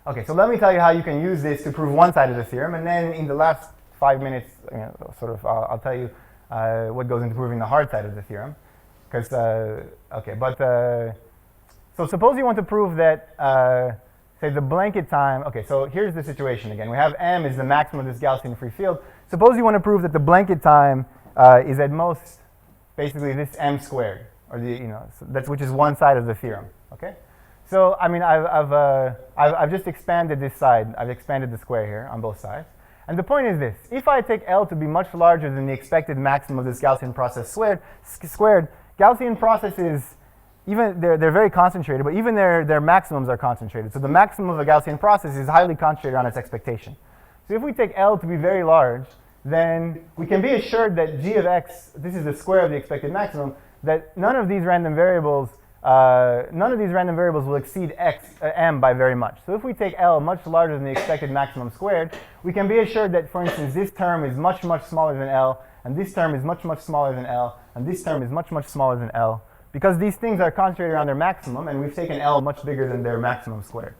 okay, so let me tell you how you can use this to prove one side of the theorem, and then in the last 5 minutes, I'll tell you what goes into proving the hard side of the theorem. Because, okay, but, so suppose you want to prove that, say the blanket time, okay, so here's the situation again. We have m is the maximum of this Gaussian free field. Suppose you want to prove that the blanket time is at most basically this m squared, or the, so that's, which is one side of the theorem, okay? So, I mean, I've just expanded this side. I've expanded the square here on both sides. And the point is this. If I take L to be much larger than the expected maximum of this Gaussian process squared, Gaussian processes, even they're very concentrated, but even their maximums are concentrated. So the maximum of a Gaussian process is highly concentrated on its expectation. So if we take L to be very large, then we can be assured that g of x, this is the square of the expected maximum, that none of these random variables will exceed m by very much. So if we take L much larger than the expected maximum squared, we can be assured that, for instance, this term is much, much smaller than L, and this term is much, much smaller than L, and this term is much, much smaller than L, because these things are concentrated around their maximum, and we've taken L much bigger than their maximum squared.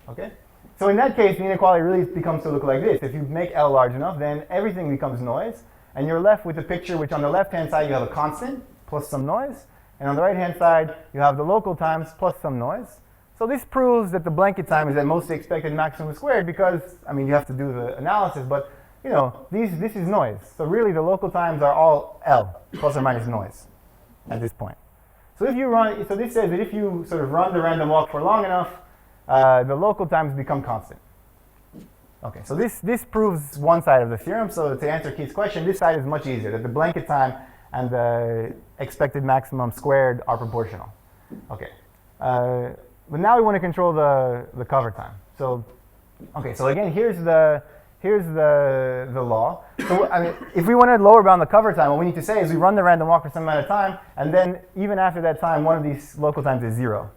Okay? So in that case, the inequality really becomes to look like this. If you make L large enough, then everything becomes noise, and you're left with a picture which on the left-hand side you have a constant plus some noise, and on the right-hand side, you have the local times plus some noise. So this proves that the blanket time is at most the expected maximum squared because, I mean, you have to do the analysis, but, this is noise. So really, the local times are all L, plus or minus noise, at this point. So so this says that if you sort of run the random walk for long enough, the local times become constant. Okay, so this proves one side of the theorem. So to answer Keith's question, this side is much easier, that the blanket time and the expected maximum squared are proportional. Okay, but now we want to control the cover time. So, okay, so again, here's the law. So I mean, if we want to lower bound the cover time, what we need to say is we run the random walk for some amount of time, and then even after that time, one of these local times is 0.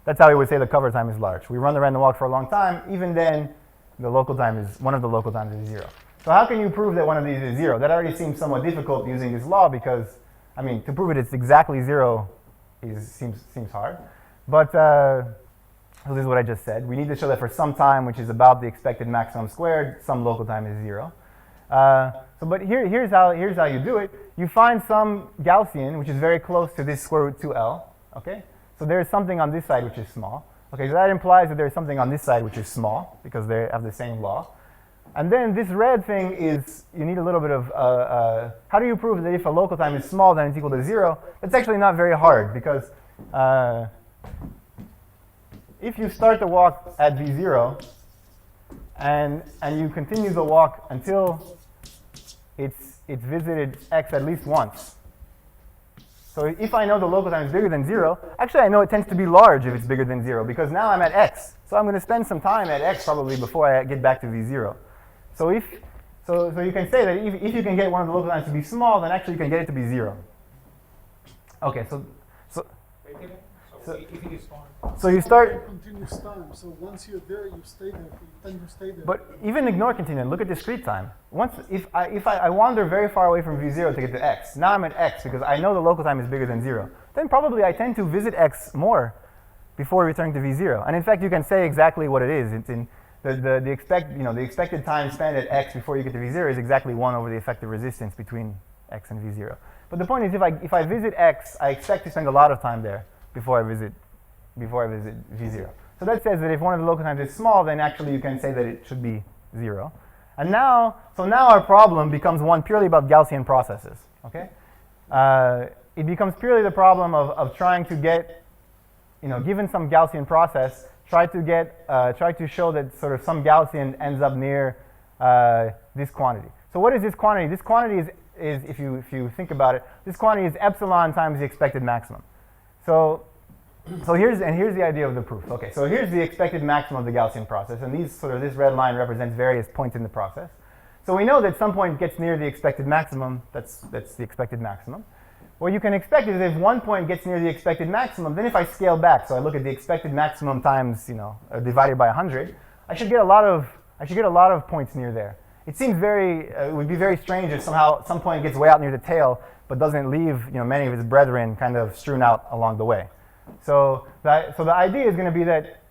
That's how we would say the cover time is large. We run the random walk for a long time, even then, one of the local times is 0. So how can you prove that one of these is 0? That already seems somewhat difficult using this law because, I mean, to prove it's exactly 0 seems hard. But so this is what I just said. We need to show that for some time, which is about the expected maximum squared, some local time is 0. But here's how you do it. You find some Gaussian, which is very close to this square root 2L. Okay, so there is something on this side which is small. Okay, so that implies that there's something on this side which is small because they have the same law. And then this red thing is, you need a little bit of, how do you prove that if a local time is small, then it's equal to 0? It's actually not very hard because if you start the walk at v0 and you continue the walk until it's visited x at least once. So if I know the local time is bigger than 0, actually I know it tends to be large if it's bigger than 0 because now I'm at x. So I'm going to spend some time at x probably before I get back to v0. So so you can say that if you can get one of the local times to be small, then actually you can get it to be 0. Okay, so if it is small. So you start. Continuous time. So once you're there, you stay there. You tend to stay there. But even ignore continuum. Look at discrete time. If I wander very far away from v0 to get to x, now I'm at x because I know the local time is bigger than 0. Then probably I tend to visit x more before returning to v0. And in fact, you can say exactly what it is. It's in the expected time spent at x before you get to v0 is exactly 1 over the effective resistance between x and v0. But the point is, if I visit x, I expect to spend a lot of time there before I visit v0. So that says that if one of the local times is small, then actually you can say that it should be 0. And now our problem becomes one purely about Gaussian processes. Okay, it becomes purely the problem of trying to get, given some Gaussian process, try to show that sort of some Gaussian ends up near this quantity. So what is this quantity? This quantity is if you think about it, this quantity is epsilon times the expected maximum. So here's the idea of the proof. Okay, so here's the expected maximum of the Gaussian process, and this red line represents various points in the process. So we know that some point gets near the expected maximum. That's the expected maximum. What you can expect is if one point gets near the expected maximum, then if I scale back, so I look at the expected maximum times divided by 100, I should get a lot of points near there. it seems it would be very strange if somehow some point gets way out near the tail, but doesn't leave many of its brethren kind of strewn out along the way. So the idea is going to be that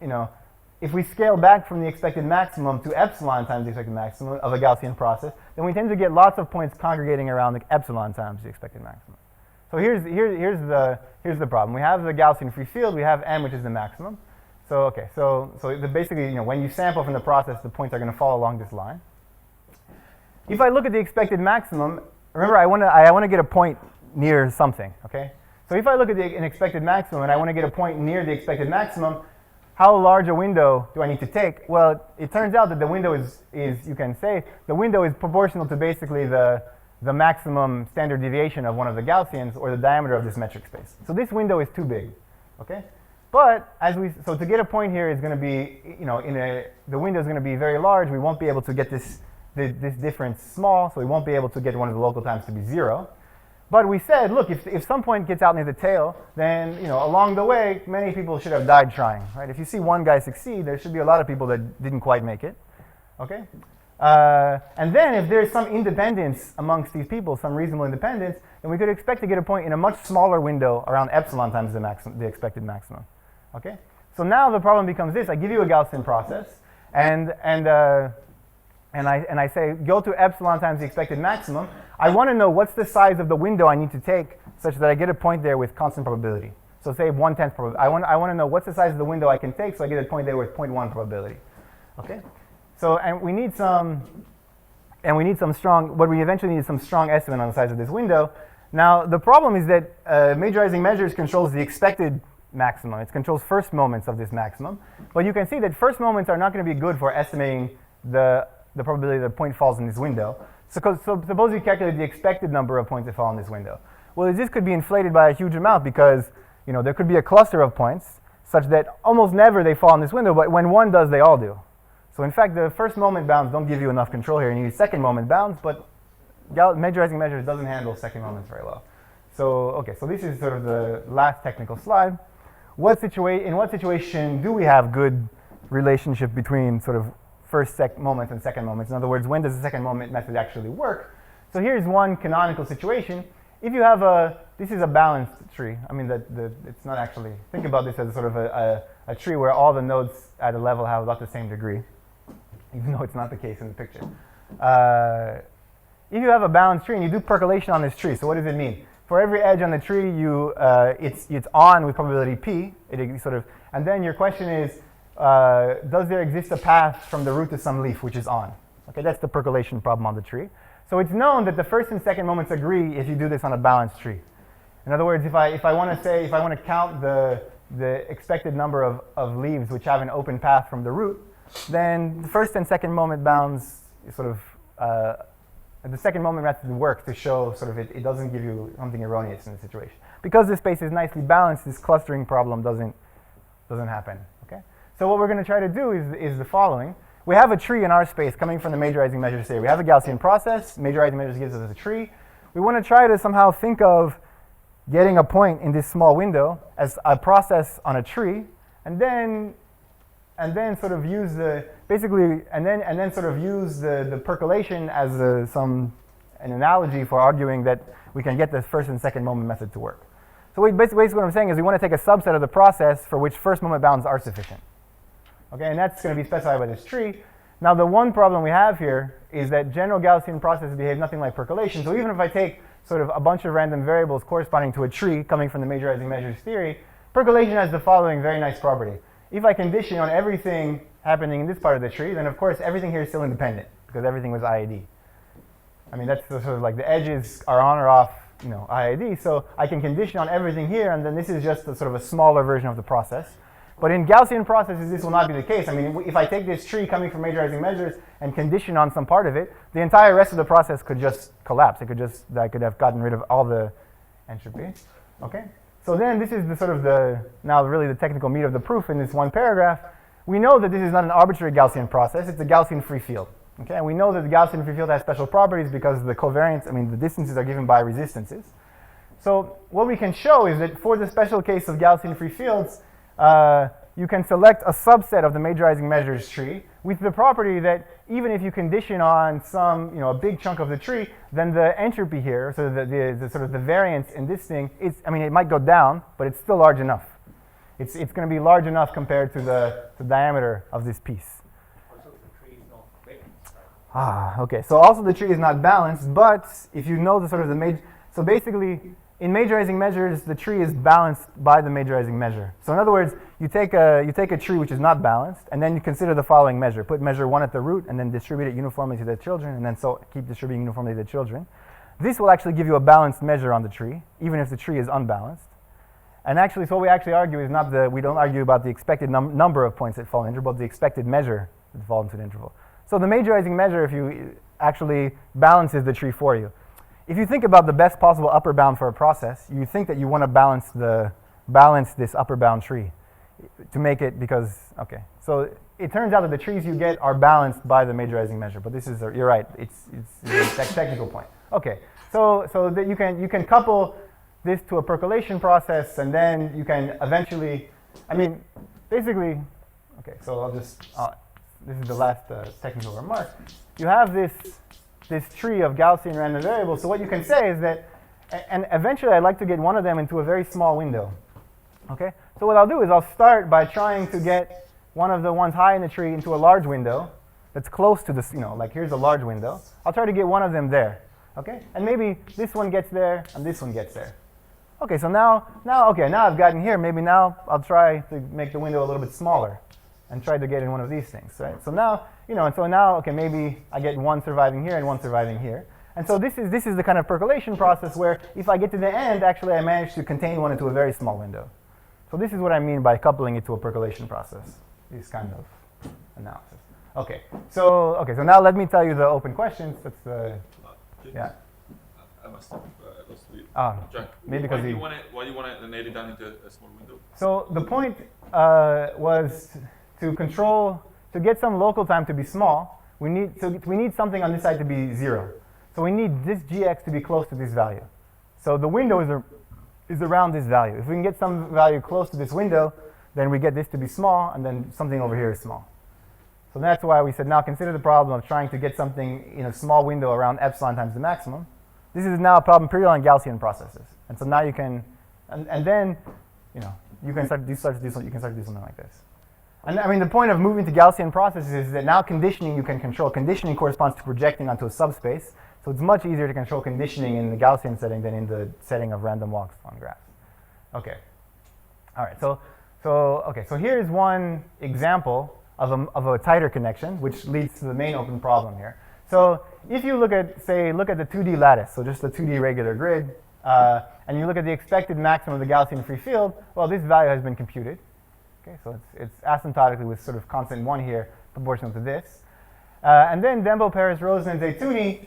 if we scale back from the expected maximum to epsilon times the expected maximum of a Gaussian process, then we tend to get lots of points congregating around the epsilon times the expected maximum. So here's the problem. We have the Gaussian free field. We have m, which is the maximum. So okay, so basically, when you sample from the process, the points are going to fall along this line. If I look at the expected maximum, remember I want to get a point near something. Okay. So if I look at an expected maximum and I want to get a point near the expected maximum, how large a window do I need to take? Well, it turns out that the window is you can say the window is proportional to basically the maximum standard deviation of one of the Gaussians, or the diameter of this metric space. So this window is too big, okay? But so to get a point here is going to be, the window is going to be very large. We won't be able to get this difference small, so we won't be able to get one of the local times to be 0. But we said, look, if some point gets out near the tail, then along the way, many people should have died trying, right? If you see one guy succeed, there should be a lot of people that didn't quite make it, okay? And then if there's some independence amongst these people, some reasonable independence, then we could expect to get a point in a much smaller window around epsilon times the expected maximum, okay? So now the problem becomes this: I give you a Gaussian process, and I say go to epsilon times the expected maximum. I want to know what's the size of the window I need to take such that I get a point there with constant probability. So say 1/10 probability. I want to know what's the size of the window I can take so I get a point there with 0.1 probability. Okay. So we need some strong. What we eventually need is some strong estimate on the size of this window. Now the problem is that majorizing measures controls the expected maximum. It controls first moments of this maximum. But you can see that first moments are not going to be good for estimating the probability that a point falls in this window. So suppose you calculate the expected number of points that fall in this window. Well, this could be inflated by a huge amount because there could be a cluster of points such that almost never they fall in this window, but when one does, they all do. So in fact, the first moment bounds don't give you enough control here. You need second moment bounds, but majorizing measures doesn't handle second moments very well. So okay, so this is sort of the last technical slide. In what situation do we have good relationship between sort of first moments and second moments? In other words, when does the second moment method actually work? So here's one canonical situation. If you have this is a balanced tree. I mean, it's not actually, think about this as sort of a tree where all the nodes at a level have about the same degree, even though it's not the case in the picture. If you have a balanced tree and you do percolation on this tree, so what does it mean? For every edge on the tree, it's on with probability p. And then your question is, does there exist a path from the root to some leaf which is on? Okay, that's the percolation problem on the tree. So it's known that the first and second moments agree if you do this on a balanced tree. In other words, if I want to count the expected number of leaves which have an open path from the root, then the first and second moment bounds the second moment method works to show it doesn't give you something erroneous in the situation. Because the space is nicely balanced, this clustering problem doesn't happen. Okay. So what we're going to try to do is the following. We have a tree in our space coming from the majorizing measures theory. We have a Gaussian process. Majorizing measures gives us a tree. We want to try to somehow think of getting a point in this small window as a process on a tree, and then sort of use the percolation as an analogy for arguing that we can get this first and second moment method to work. So basically what I'm saying is we want to take a subset of the process for which first moment bounds are sufficient. Okay, and that's going to be specified by this tree. Now the one problem we have here is that general Gaussian processes behave nothing like percolation. So even if I take sort of a bunch of random variables corresponding to a tree coming from the majorizing measures theory, percolation has the following very nice property. If I condition on everything happening in this part of the tree, then of course everything here is still independent because everything was IID. I mean, that's sort of like the edges are on or off, IID. So I can condition on everything here, and then this is just sort of a smaller version of the process. But in Gaussian processes, this will not be the case. I mean, if I take this tree coming from majorizing measures and condition on some part of it, the entire rest of the process could just collapse. I could have gotten rid of all the entropy. Okay. So then this is now really the technical meat of the proof in this one paragraph. We know that this is not an arbitrary Gaussian process. It's a Gaussian free field. Okay. And we know that the Gaussian free field has special properties because the covariance, the distances are given by resistances. So what we can show is that for the special case of Gaussian free fields, you can select a subset of the majorizing measures tree with the property that even if you condition on some, a big chunk of the tree, then the entropy here, so the sort of the variance in this thing is, it might go down, but it's still large enough. It's going to be large enough compared to the diameter of this piece. Also, the tree is not balanced, right? Ah, okay. So also the tree is not balanced, but if you know the sort of the major, so basically in majorizing measures, the tree is balanced by the majorizing measure. So in other words, you take a tree which is not balanced, and then you consider the following measure. Put measure 1 at the root, and then distribute it uniformly to the children, and then so keep distributing uniformly to the children. This will actually give you a balanced measure on the tree, even if the tree is unbalanced. And actually, so what we actually argue is we don't argue about the expected number of points that fall in the interval, but the expected measure that fall into the interval. So the majorizing measure, if you actually balances the tree for you. If you think about the best possible upper bound for a process, you think that you want to balance this upper bound tree to make it okay. So it turns out that the trees you get are balanced by the majorizing measure, but this is, you're right, it's a technical point. Okay, so that you can couple this to a percolation process, and then you can eventually, basically, okay, so I'll just, this is the last technical remark. You have this tree of Gaussian random variables, so what you can say is that, and eventually I'd like to get one of them into a very small window, okay? So what I'll do is I'll start by trying to get one of the ones high in the tree into a large window that's close to this, like here's a large window. I'll try to get one of them there, okay? And maybe this one gets there and this one gets there. Okay, so now I've gotten here. Maybe now I'll try to make the window a little bit smaller and try to get in one of these things, right? So now, okay, maybe I get one surviving here and one surviving here. And so this is the kind of percolation process where if I get to the end, actually I manage to contain one into a very small window. So this is what I mean by coupling it to a percolation process, this kind of analysis. Okay, so now let me tell you the open questions. That's yeah. I must have lost the Jack, maybe because why do you want to nail it down into a small window? So the point was to get some local time to be small, we need something on this side to be 0. So we need this gx to be close to this value. So the window is around this value. If we can get some value close to this window, then we get this to be small, and then something over here is small. So that's why we said now consider the problem of trying to get something in a small window around epsilon times the maximum. This is now a problem purely on Gaussian processes. And so now you can, and then, you can start to do something like this. And the point of moving to Gaussian processes is that now conditioning you can control. Conditioning corresponds to projecting onto a subspace. So it's much easier to control conditioning in the Gaussian setting than in the setting of random walks on graphs. Okay. All right. So here's one example of a tighter connection, which leads to the main open problem here. So if you look at the 2D lattice, so just the 2D regular grid, and you look at the expected maximum of the Gaussian free field, well, this value has been computed. Okay, so it's asymptotically with sort of constant 1 here, proportional to this. And then Dembo, Paris, Rosen, and Zeytouni,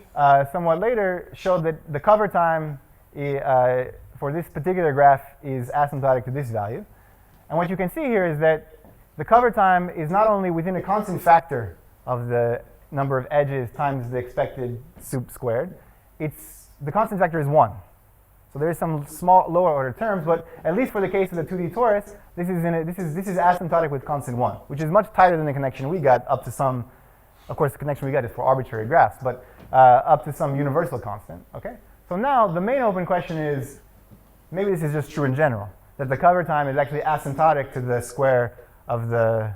somewhat later, showed that the cover time for this particular graph is asymptotic to this value. And what you can see here is that the cover time is not only within a constant factor of the number of edges times the expected soup squared, the constant factor is 1. So there is some small lower order terms, but at least for the case of the 2D torus, this is asymptotic with constant 1, which is much tighter than the connection we got up to some. Of course, the connection we got is for arbitrary graphs, but up to some universal constant. Okay. So now the main open question is, maybe this is just true in general, that the cover time is actually asymptotic to the square of the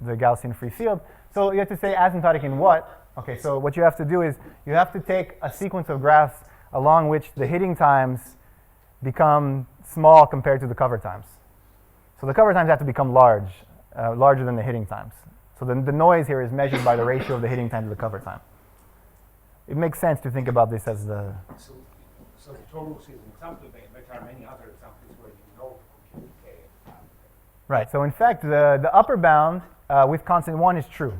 Gaussian free field. So you have to say asymptotic in what? Okay, so what you have to do is you have to take a sequence of graphs along which the hitting times become small compared to the cover times. So the cover times have to become larger than the hitting times. So the noise here is measured by the ratio of the hitting time to the cover time. It makes sense to think about this as the... So the torus is an example, but there are many other examples where you know to compute k. Right, so in fact, the upper bound with constant 1 is true.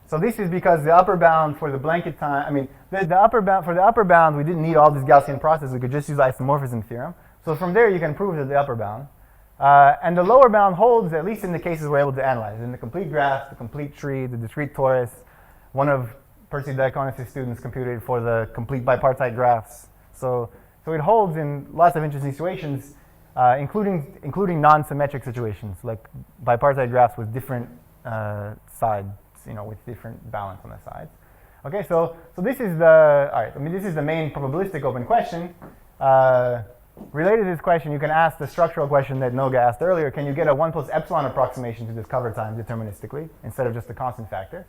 So this is because the upper bound for the blanket time, for the upper bound, we didn't need all this Gaussian process. We could just use the isomorphism theorem. So from there, you can prove that the upper bound. And the lower bound holds, at least in the cases we're able to analyze. In the complete graph, the complete tree, the discrete torus, one of Percy Diaconis' students computed for the complete bipartite graphs. So it holds in lots of interesting situations. including non-symmetric situations, like bipartite graphs with different sides, with different balance on the sides. Okay, so this is this is the main probabilistic open question. Related to this question, you can ask the structural question that Noga asked earlier. Can you get a 1 plus epsilon approximation to discover time deterministically instead of just a constant factor?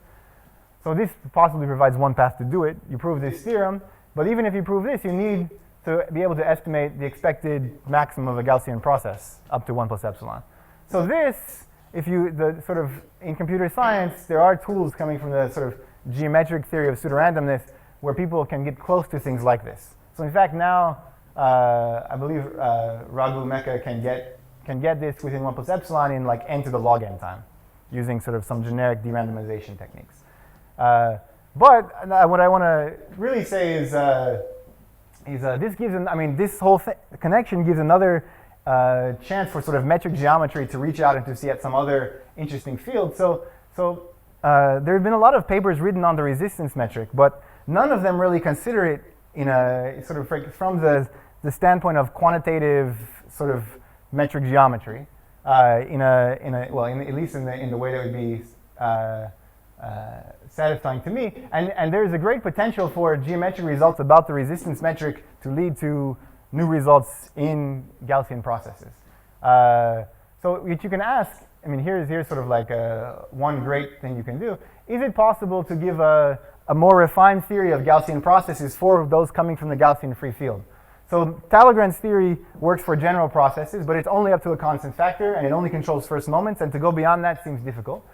So this possibly provides one path to do it. You prove this theorem, but even if you prove this, you need to be able to estimate the expected maximum of a Gaussian process up to 1 plus epsilon. So this, in computer science, there are tools coming from the sort of geometric theory of pseudorandomness where people can get close to things like this. So in fact, now, I believe Raghu Mecca can get this within 1 plus epsilon in like n to the log n time, using sort of some generic de-randomization techniques. But what I want to really say is this gives this whole connection gives another chance for sort of metric geometry to reach out and to see at some other interesting field. So there have been a lot of papers written on the resistance metric, but none of them really consider it in a sort of from the standpoint of quantitative sort of metric geometry, at least in the way that would be satisfying to me. And there's a great potential for geometric results about the resistance metric to lead to new results in Gaussian processes. So what you can ask, here's sort of like one great thing you can do. Is it possible to give a more refined theory of Gaussian processes for those coming from the Gaussian free field? So Talleyrand's theory works for general processes, but it's only up to a constant factor, and it only controls first moments, and to go beyond that seems difficult.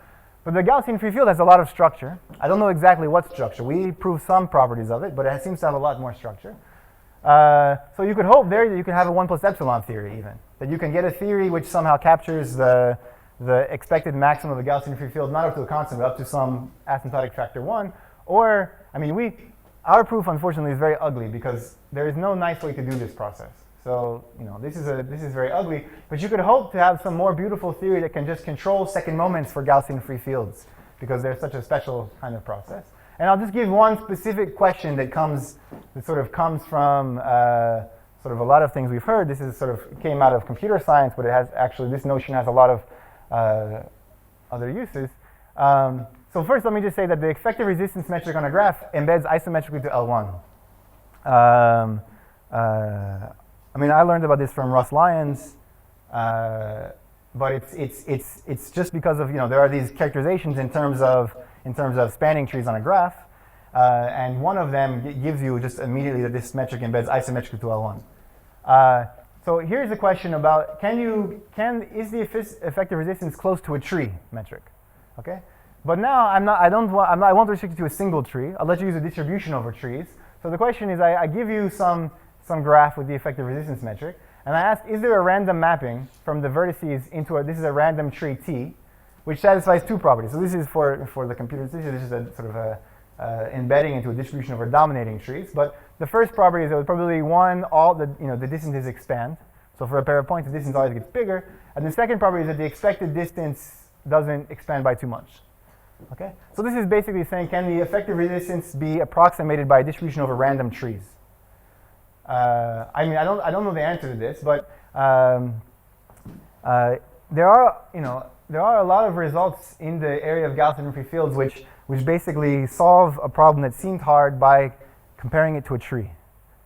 But the Gaussian free field has a lot of structure. I don't know exactly what structure. We prove some properties of it, but it seems to have a lot more structure. So you could hope there that you can have a 1 plus epsilon theory even, that you can get a theory which somehow captures the expected maximum of the Gaussian free field, not up to a constant, but up to some asymptotic factor 1. Or, our proof, unfortunately, is very ugly because there is no nice way to do this process. So, this is very ugly. But you could hope to have some more beautiful theory that can just control second moments for Gaussian free fields because they're such a special kind of process. And I'll just give one specific question that comes from sort of a lot of things we've heard. This is sort of came out of computer science, but it has actually, this notion has a lot of other uses. So first, let me just say that the effective resistance metric on a graph embeds isometrically to L1. I learned about this from Russ Lyons, but it's just because of there are these characterizations in terms of spanning trees on a graph, and one of them gives you just immediately that this metric embeds isometrically to L1. So here's a question about is the effective resistance close to a tree metric? Okay. But now I won't restrict it to a single tree. I'll let you use a distribution over trees. So the question is, I give you some graph with the effective resistance metric, and I ask, is there a random mapping from the vertices into this is a random tree T, which satisfies two properties. So this is for the computer. This is a sort of a embedding into a distribution over dominating trees. But the first property is that with probability 1, the distances expand. So for a pair of points, the distance always gets bigger. And the second property is that the expected distance doesn't expand by too much. Okay, so this is basically saying, can the effective resistance be approximated by a distribution over random trees? I don't know the answer to this, but there are a lot of results in the area of Gaussian free fields which basically solve a problem that seemed hard by comparing it to a tree.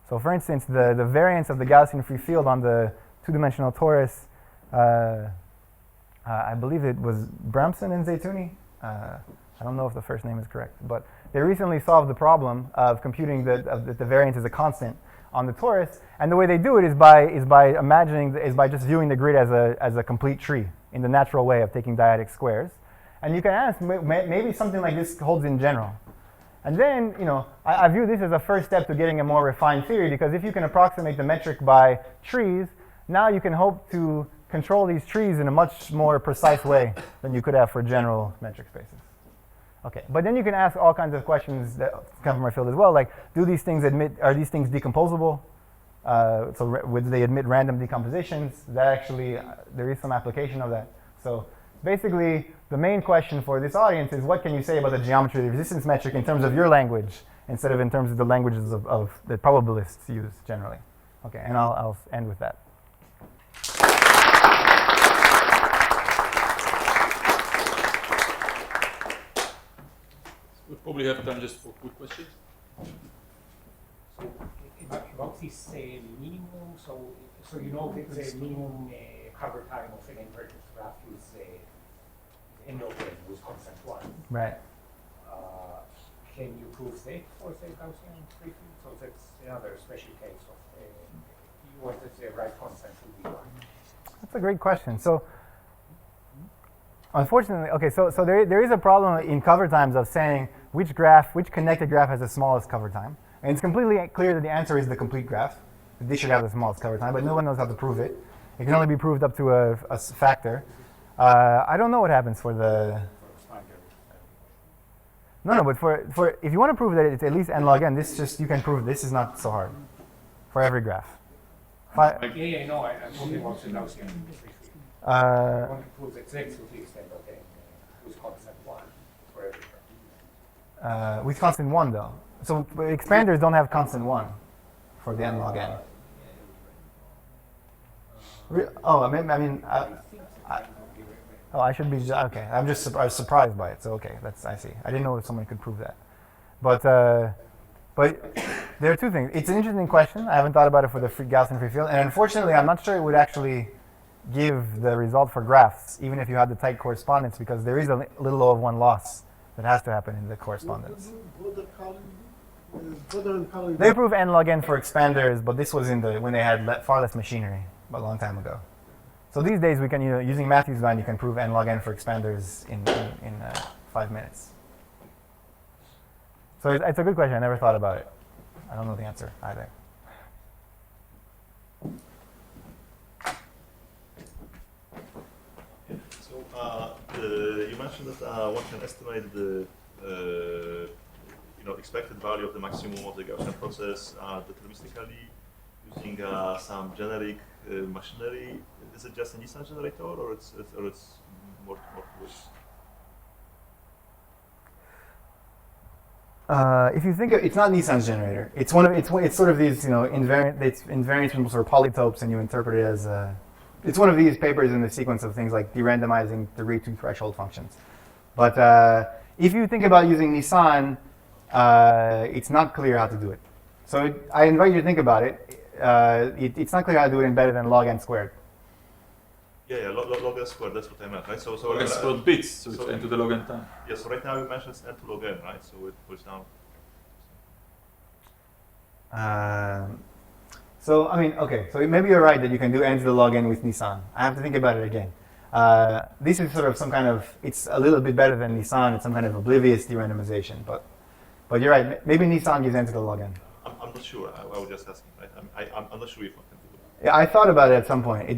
So, for instance, the variance of the Gaussian free field on the two-dimensional torus, I believe it was Bramson and Zaytouni. I don't know if the first name is correct, but they recently solved the problem of computing that the variance is a constant on the torus, and the way they do it is by just viewing the grid as a complete tree in the natural way of taking dyadic squares. And you can ask, maybe something like this holds in general. And then, I view this as a first step to getting a more refined theory, because if you can approximate the metric by trees, now you can hope to control these trees in a much more precise way than you could have for general metric spaces. Okay, but then you can ask all kinds of questions that come from our field as well, like, are these things decomposable? Would they admit random decompositions? That actually, there is some application of that. So basically, the main question for this audience is, what can you say about the geometry of the resistance metric in terms of your language, instead of in terms of the languages of that probabilists use generally? Okay, and I'll end with that. probably have time just for quick questions. So about this minimum, so you know that the minimum cover time of an inverted graph is n of n with constant 1. Right. Can you prove that for the Gaussian free field? So that's another special case of you wanted the right constant to be 1. That's a great question. So, unfortunately, okay, so there is a problem in cover times of saying which connected graph has the smallest cover time. And it's completely clear that the answer is the complete graph. This should have the smallest cover time, but no one knows how to prove it. It can only be proved up to a factor. I don't know what happens for the... No, but for if you want to prove that it's at least n log n, you can prove this is not so hard for every graph. No, I'm talking about the Gaussian free field. I want to prove that z to the extent of n with constant 1 for every graph. With constant 1, though. So expanders don't have constant 1 for the n log n. I should be, okay. I was surprised by it, so okay, I see. I didn't know if someone could prove that. But there are two things. It's an interesting question. I haven't thought about it for the Gaussian free field, and unfortunately, I'm not sure it would actually give the result for graphs, even if you had the tight correspondence, because there is a little O of 1 loss that has to happen in the correspondence. They prove n log n for expanders, but this was when they had far less machinery, a long time ago. So these days, we can using Matthew's line, you can prove n log n for expanders in 5 minutes. So it's a good question. I never thought about it. I don't know the answer either. So you mentioned that one can estimate the expected value of the maximum of the Gaussian process deterministically using some generic machinery. Is it just a Nissan generator, or it's more to it? If you think it's not Nissan's generator, it's sort of these invariant symbols or polytopes, and you interpret it as it's one of these papers in the sequence of things like de-randomizing the read-to threshold functions. But if you think about using Nissan, it's not clear how to do it. So I invite you to think about it. It's not clear how to do it in better than log n squared. Yeah, log n squared, that's what I meant, right? So Log n squared bits, so it's n to the log n time. Yeah, so right now you mentioned it's n to log n, right? So it puts down. So maybe you're right that you can do n to the log n with Nissan. I have to think about it again. This is sort of some kind of, it's a little bit better than Nissan. It's some kind of oblivious de-randomization, but you're right. Maybe Nissan gives n to the log n. I'm not sure. I was just asking, right? I'm not sure if I can do it. Yeah, I thought about it at some point. You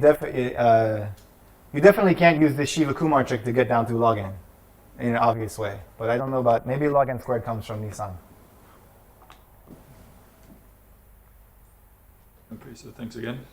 definitely can't use the Shiva Kumar trick to get down to log n in an obvious way. But I don't know about, maybe log n squared comes from Nissan. Okay, so thanks again.